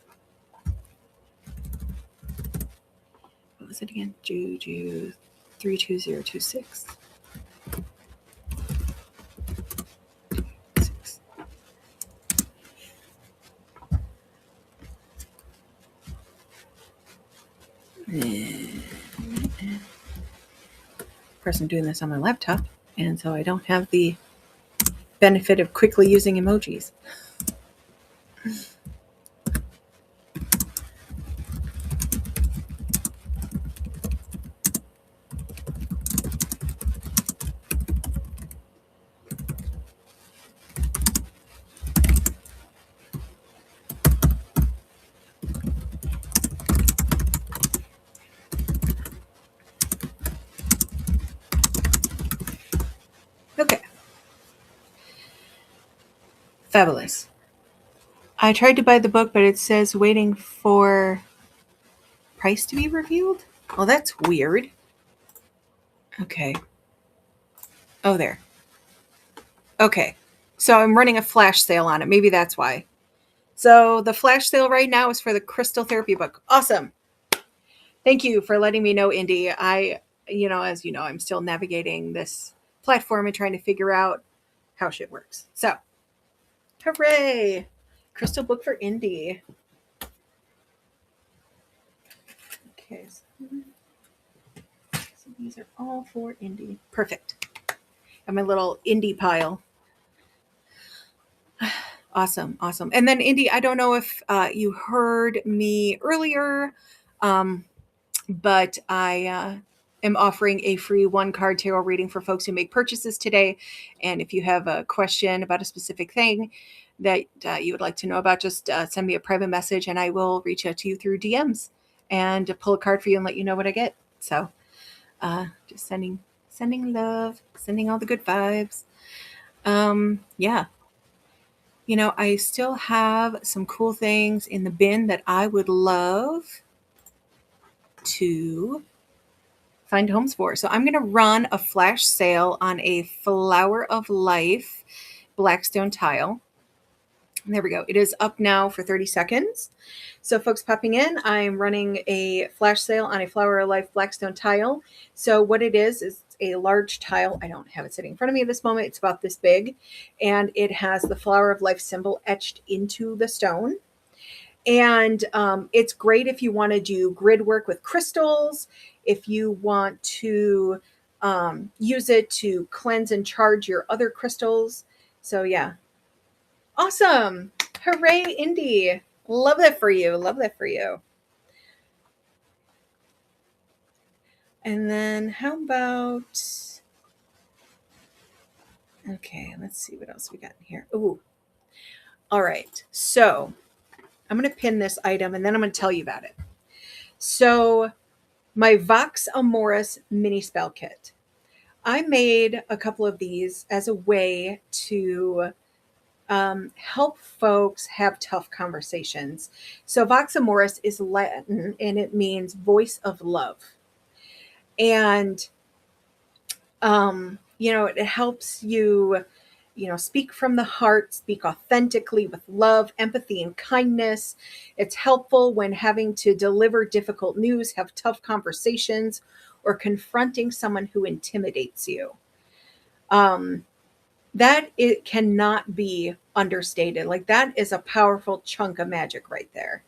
What was it again? Juju 32026. Of course, I'm doing this on my laptop, and so I don't have the benefit of quickly using emojis. Okay. Fabulous. I tried to buy the book, but it says waiting for price to be revealed. Well, that's weird. Okay. Oh, there. Okay. So I'm running a flash sale on it. Maybe that's why. So the flash sale right now is for the Crystal Therapy book. Awesome. Thank you for letting me know, Indy. As you know, I'm still navigating this platform and trying to figure out how shit works. So, hooray! Crystal book for Indy. Okay. So these are all for Indy. Perfect. And my little Indy pile. Awesome. And then Indy, I don't know if you heard me earlier, but I am offering a free 1-card tarot reading for folks who make purchases today. And if you have a question about a specific thing that you would like to know about, just send me a private message and I will reach out to you through DMs and pull a card for you and let you know what I get. So just sending love, sending all the good vibes. Yeah. I still have some cool things in the bin that I would love to find homes for. So I'm going to run a flash sale on a Flower of Life Blackstone tile. And there we go. It is up now for 30 seconds. So folks popping in, I'm running a flash sale on a Flower of Life Blackstone tile. So what it is a large tile. I don't have it sitting in front of me at this moment. It's about this big. And it has the Flower of Life symbol etched into the stone. And it's great if you want to do grid work with crystals, if you want to use it to cleanse and charge your other crystals. So yeah. Awesome. Hooray, Indy. Love that for you. And then how about, okay, let's see what else we got in here. Ooh, All right. So I'm going to pin this item and then I'm going to tell you about it. So my Vox Amoris mini spell kit. I made a couple of these as a way to help folks have tough conversations. So Vox Amoris is Latin and it means voice of love. And it helps you, speak from the heart, speak authentically with love, empathy, and kindness. It's helpful when having to deliver difficult news, have tough conversations, or confronting someone who intimidates you. Um, that it cannot be understated. Like that is a powerful chunk of magic right there.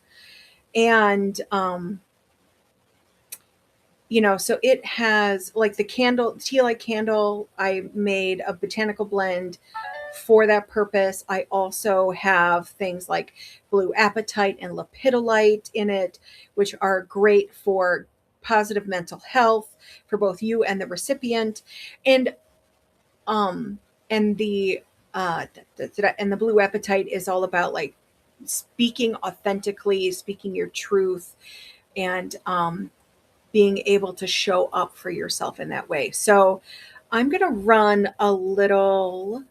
And so it has like the candle, tea light candle. I made a botanical blend for that purpose. I also have things like blue apatite and lepidolite in it, which are great for positive mental health for both you and the recipient. And um and the and the blue apatite is all about like speaking authentically, speaking your truth, and being able to show up for yourself in that way. So I'm going to run a little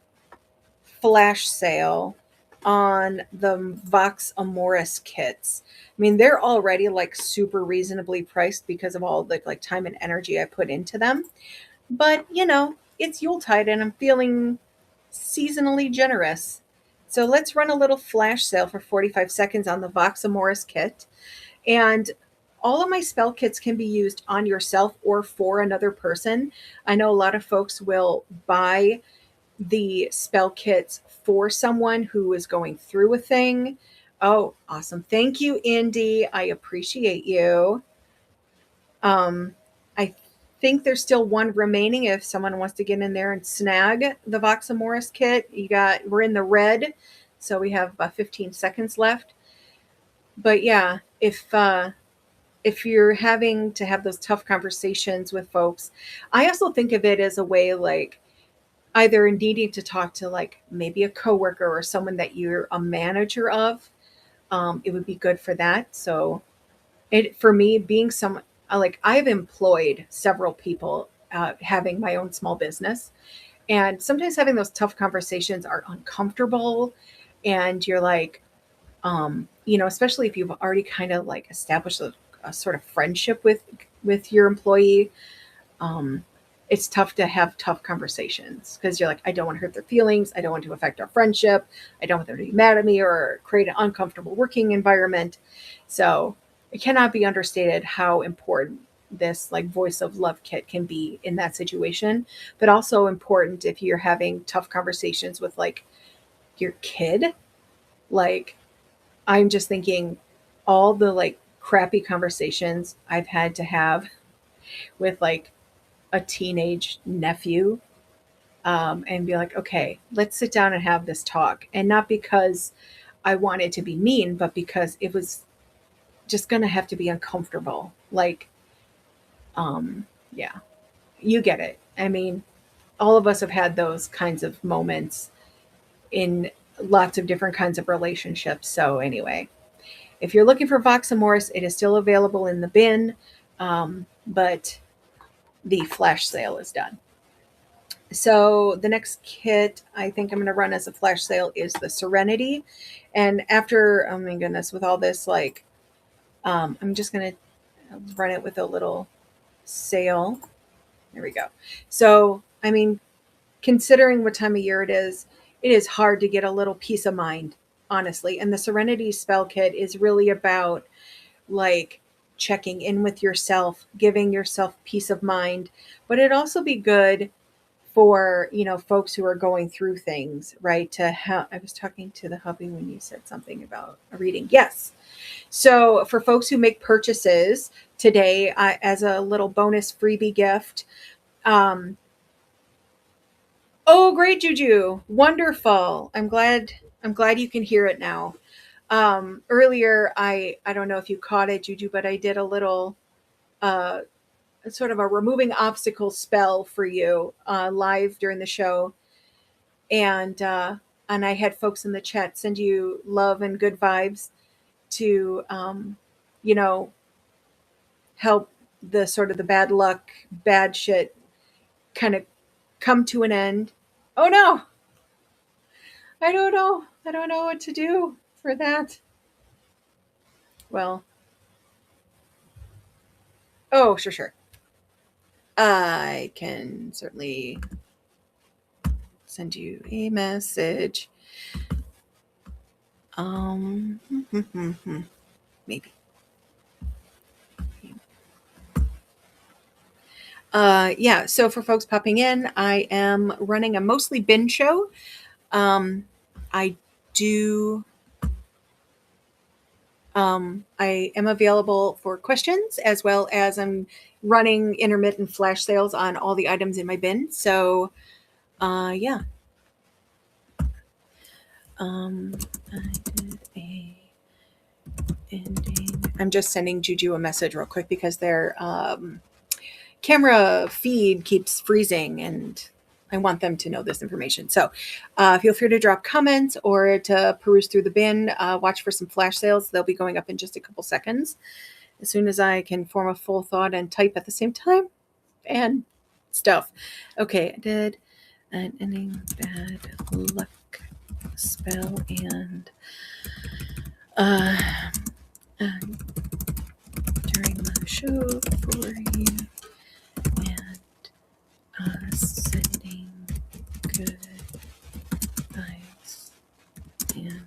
flash sale on the Vox Amoris kits. I mean, they're already like super reasonably priced because of all the like time and energy I put into them. But, it's Yuletide and I'm feeling seasonally generous. So let's run a little flash sale for 45 seconds on the Vox Amoris kit. And all of my spell kits can be used on yourself or for another person. I know a lot of folks will buy the spell kits for someone who is going through a thing. Oh, awesome. Thank you, Indy. I appreciate you. I think there's still one remaining if someone wants to get in there and snag the Vox Amoris kit. We're in the red, so we have about 15 seconds left. But yeah, if you're having to have those tough conversations with folks, I also think of it as a way like either needing to talk to like maybe a coworker or someone that you're a manager of. It would be good for that. So it for me being some like I've employed several people having my own small business, and sometimes having those tough conversations are uncomfortable, and you're like, especially if you've already kind of like established a sort of friendship with your employee. um, it's tough to have tough conversations because you're like, I don't want to hurt their feelings. I don't want to affect our friendship. I don't want them to be mad at me or create an uncomfortable working environment. So it cannot be understated how important this like voice of love kit can be in that situation, but also important if you're having tough conversations with like your kid. Like, I'm just thinking all the like crappy conversations I've had to have with like a teenage nephew, and be like, okay, let's sit down and have this talk. And not because I wanted to be mean, but because it was just going to have to be uncomfortable. Like, yeah, you get it. I mean, all of us have had those kinds of moments in lots of different kinds of relationships. So, anyway, if you're looking for Vox Amoris, it is still available in the bin, but the flash sale is done. So the next kit I think I'm going to run as a flash sale is the Serenity. And after, oh my goodness, with all this, like, I'm just going to run it with a little sale. There we go. So, I mean, considering what time of year it is hard to get a little peace of mind, honestly. And the Serenity spell kit is really about like checking in with yourself, giving yourself peace of mind, but it'd also be good for folks who are going through things, right? I was talking to the hubby when you said something about a reading. Yes. So for folks who make purchases today, as a little bonus freebie gift, um oh, great, Juju, wonderful. I'm glad you can hear it now. Earlier, I don't know if you caught it, Juju, but I did a little uh sort of a removing obstacle spell for you live during the show. And and I had folks in the chat send you love and good vibes to, you know, help the sort of the bad luck, bad shit kind of come to an end. Oh no, I don't know. I don't know what to do for that. Well, oh, sure, sure. I can certainly send you a message. Um, maybe. Yeah, so for folks popping in, I am running a mostly bin show. I do I am available for questions, as well as I'm running intermittent flash sales on all the items in my bin. So, yeah. I did a ending. I'm just sending Juju a message real quick because their camera feed keeps freezing and I want them to know this information. So feel free to drop comments or to peruse through the bin. Watch for some flash sales. They'll be going up in just a couple seconds. As soon as I can form a full thought and type at the same time and stuff. Okay, I did an ending bad luck spell and during the show for you and sending good vibes and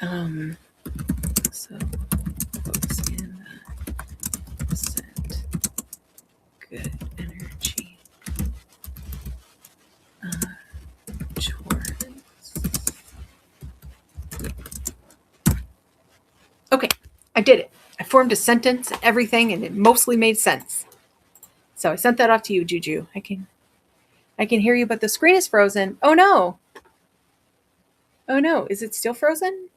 love. So folks in the set good energy towards. Okay, I did it. I formed a sentence, everything, and it mostly made sense. So I sent that off to you, Juju. I can hear you, but the screen is frozen. Oh no. Oh no, is it still frozen?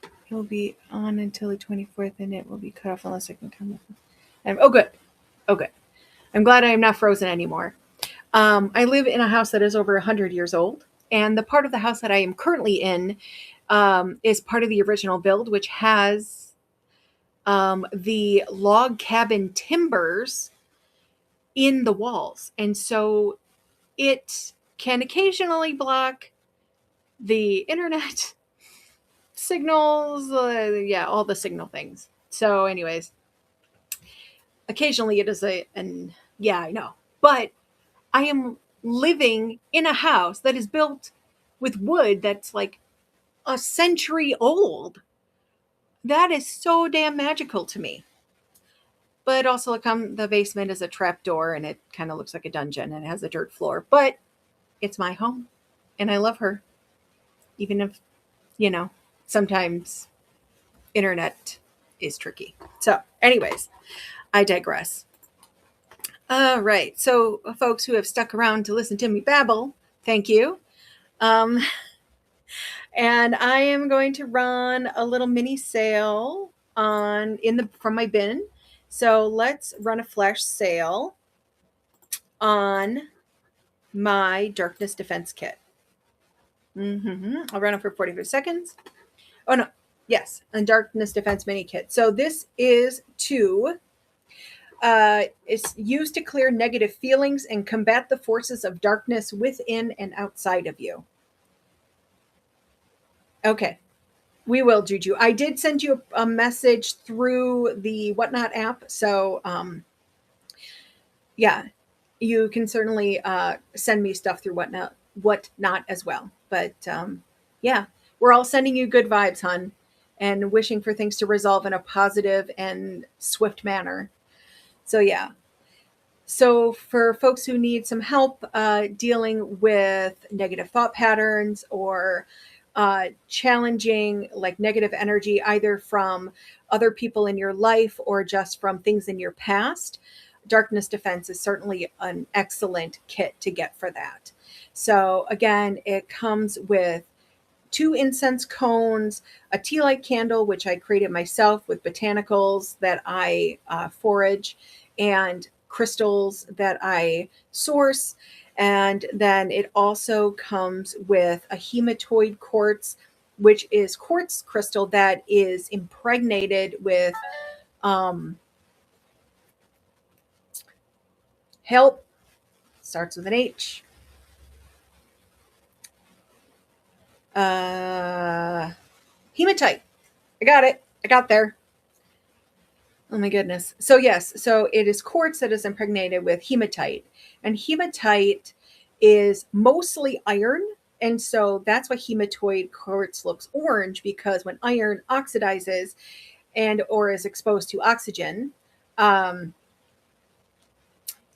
It will be on until the 24th and it will be cut off unless I can come. Oh good. Oh good. I'm glad I am not frozen anymore. I live in a house that is over 100 years old, and the part of the house that I am currently in is part of the original build, which has the log cabin timbers in the walls. And so it can occasionally block the internet signals, all the signal things. So anyways, occasionally it is yeah, I know. But I am living in a house that is built with wood that's like a century old. That is so damn magical to me. But also the basement is a trap door and it kind of looks like a dungeon and it has a dirt floor. But it's my home and I love her. Even if, sometimes internet is tricky. So anyways, I digress. All right. So folks who have stuck around to listen to me babble, thank you. And I am going to run a little mini sale from my bin. So let's run a flash sale on my Darkness Defense Kit. I'll run it for 45 seconds. Oh no, yes, a Darkness Defense Mini Kit. So this is it's used to clear negative feelings and combat the forces of darkness within and outside of you. Okay, we will, Juju. I did send you a message through the Whatnot app. So, yeah, you can certainly send me stuff through Whatnot as well. But yeah, we're all sending you good vibes, hon, and wishing for things to resolve in a positive and swift manner. So, yeah. So for folks who need some help dealing with negative thought patterns or challenging like negative energy, either from other people in your life or just from things in your past, Darkness Defense is certainly an excellent kit to get for that. So again, it comes with 2 incense cones, a tea light candle, which I created myself with botanicals that I forage, and crystals that I source. And then it also comes with a hematoid quartz, which is quartz crystal that is impregnated with um, help, starts with an H. Uh, Hematite. I got it. I got there. Oh my goodness. So yes, so it is quartz that is impregnated with hematite. And hematite is mostly iron. And so that's why hematoid quartz looks orange, because when iron oxidizes and or is exposed to oxygen, um,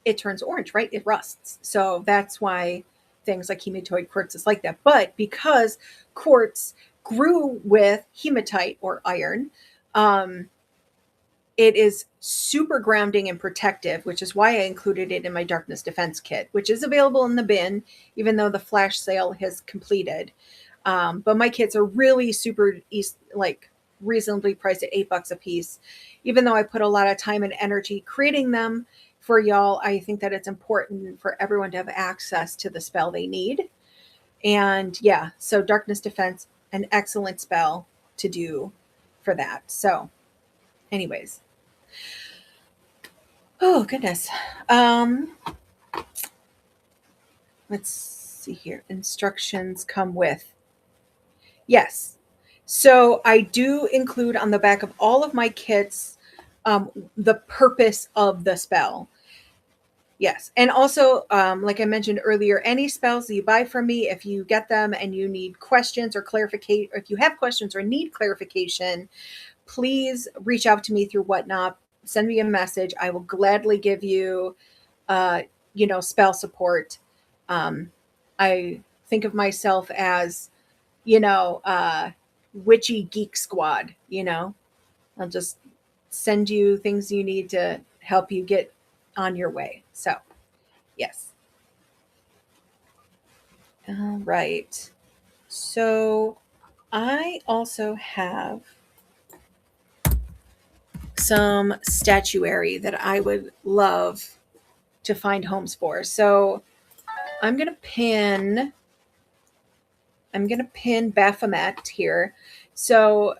it turns orange, right? It rusts. So that's why things like hematoid quartz is like that. But because quartz grew with hematite or iron, um, it is super grounding and protective, which is why I included it in my darkness defense kit, which is available in the bin, even though the flash sale has completed. But my kits are really super like reasonably priced at $8 a piece. Even though I put a lot of time and energy creating them for y'all, I think that it's important for everyone to have access to the spell they need. And yeah, so darkness defense, an excellent spell to do for that. So, anyways, oh goodness. Um, let's see here. Instructions come with. Yes. So I do include on the back of all of my kits the purpose of the spell. Yes. And also, like I mentioned earlier, any spells that you buy from me, if you get them and you need questions or clarification, or if you have questions or need clarification, please reach out to me through Whatnot. Send me a message. I will gladly give you uh, spell support. Um, I think of myself as, you know, uh, witchy geek squad. I'll just send you things you need to help you get on your way. So, yes. All right. So, I also have some statuary that I would love to find homes for. So, I'm going to pin Baphomet here. So,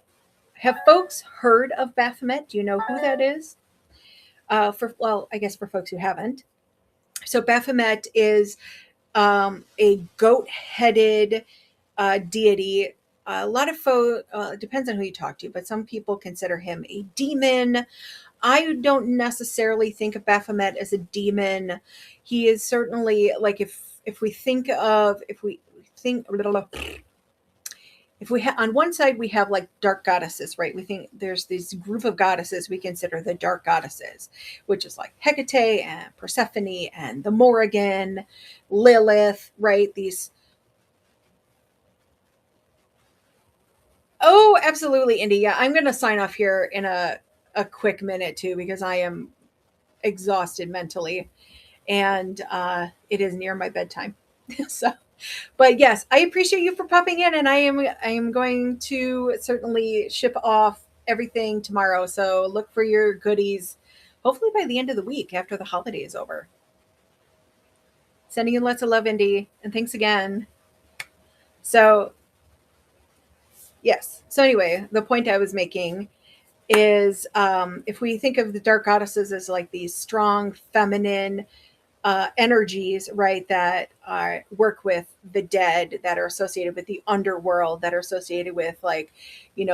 have folks heard of Baphomet? Do you know who that is? I guess for folks who haven't. So, Baphomet is a goat-headed deity. A lot of folks, depends on who you talk to, but some people consider him a demon. I don't necessarily think of Baphomet as a demon. He is certainly like if we think of if we think if we on one side we have like dark goddesses, right? We think there's this group of goddesses we consider the dark goddesses, which is like Hecate and Persephone and the Morrigan, Lilith, right? These. Oh, absolutely, Indy. Yeah, I'm going to sign off here in a quick minute too, because I am exhausted mentally, and it is near my bedtime. So, but yes, I appreciate you for popping in, and I am going to certainly ship off everything tomorrow. So look for your goodies, hopefully by the end of the week after the holiday is over. Sending you lots of love, Indy, and thanks again. So yes. So anyway, the point I was making is if we think of the dark goddesses as like these strong feminine energies, right, that work with the dead, that are associated with the underworld, that are associated with like,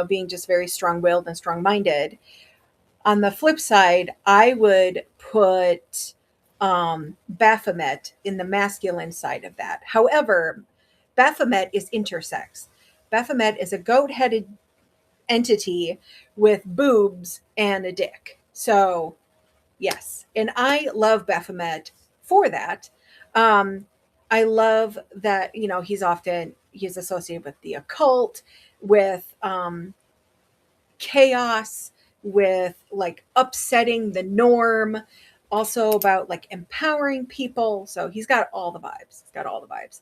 being just very strong willed and strong minded. On the flip side, I would put Baphomet in the masculine side of that. However, Baphomet is intersex. Baphomet is a goat headed entity with boobs and a dick. So, yes. And I love Baphomet for that. Um, I love that, he's associated with the occult, with chaos, with like upsetting the norm, also about like empowering people. So he's got all the vibes. He's got all the vibes.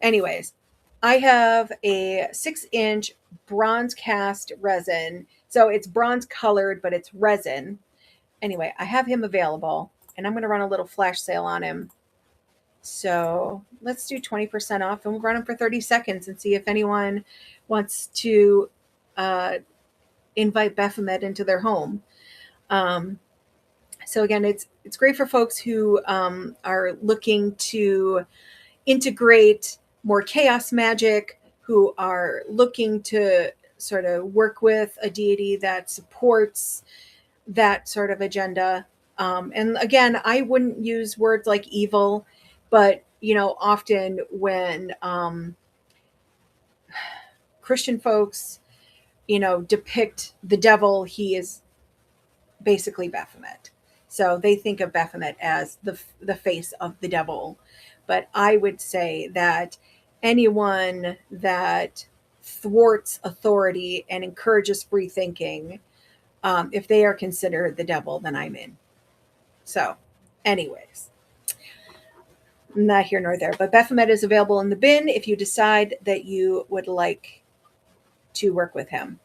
Anyways, I have a 6-inch bronze cast resin. So it's bronze colored, but it's resin. Anyway, I have him available, and I'm going to run a little flash sale on him. So let's do 20% off, and we'll run them for 30 seconds and see if anyone wants to invite Baphomet into their home. So again, it's great for folks who are looking to integrate more chaos magic, who are looking to sort of work with a deity that supports that sort of agenda. And again, I wouldn't use words like evil, but often when Christian folks, depict the devil, he is basically Baphomet. So they think of Baphomet as the face of the devil. But I would say that anyone that thwarts authority and encourages free thinking, if they are considered the devil, then I'm in. So, anyways, not here nor there. But Baphomet is available in the bin if you decide that you would like to work with him.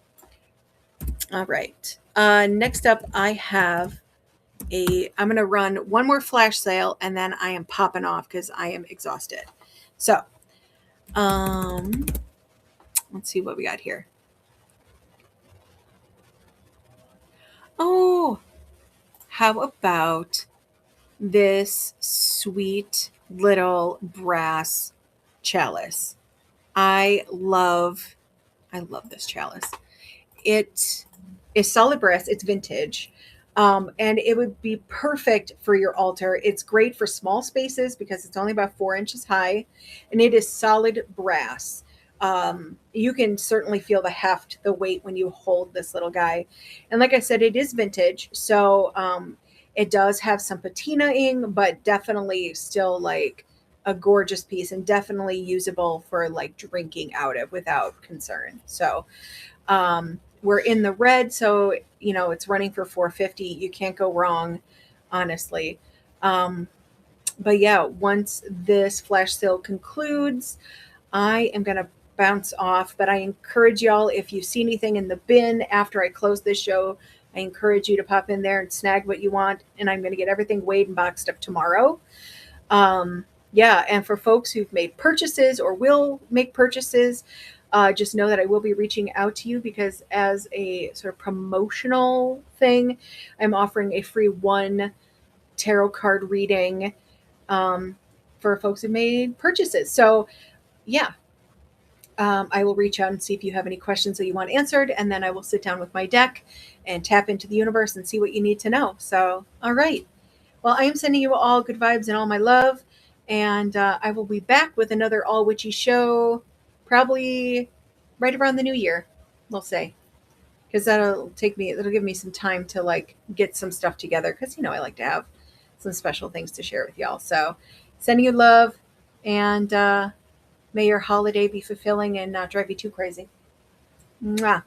All right. Next up, I have I'm going to run one more flash sale, and then I am popping off because I am exhausted. So, let's see what we got here. Oh, how about this sweet little brass chalice? I love this chalice. It is solid brass. It's vintage. And it would be perfect for your altar. It's great for small spaces because it's only about 4 inches high, and it is solid brass. You can certainly feel the heft, the weight when you hold this little guy. And like I said, it is vintage. So it does have some patinaing, but definitely still like a gorgeous piece and definitely usable for like drinking out of without concern. So we're in the red, so it's running for $450. You can't go wrong, honestly. But yeah, once this flash sale concludes, I am going to bounce off. But I encourage y'all, if you see anything in the bin after I close this show, I encourage you to pop in there and snag what you want. And I'm going to get everything weighed and boxed up tomorrow. Yeah, and for folks who've made purchases or will make purchases, just know that I will be reaching out to you because as a sort of promotional thing, I'm offering a free 1 tarot card reading for folks who made purchases. So yeah, I will reach out and see if you have any questions that you want answered, and then I will sit down with my deck and tap into the universe and see what you need to know. So, all right. Well, I am sending you all good vibes and all my love, and I will be back with another All Witchy show probably right around the new year, we'll say, because that'll give me some time to like get some stuff together, because I like to have some special things to share with y'all. So sending you love, and may your holiday be fulfilling and not drive you too crazy. Mwah.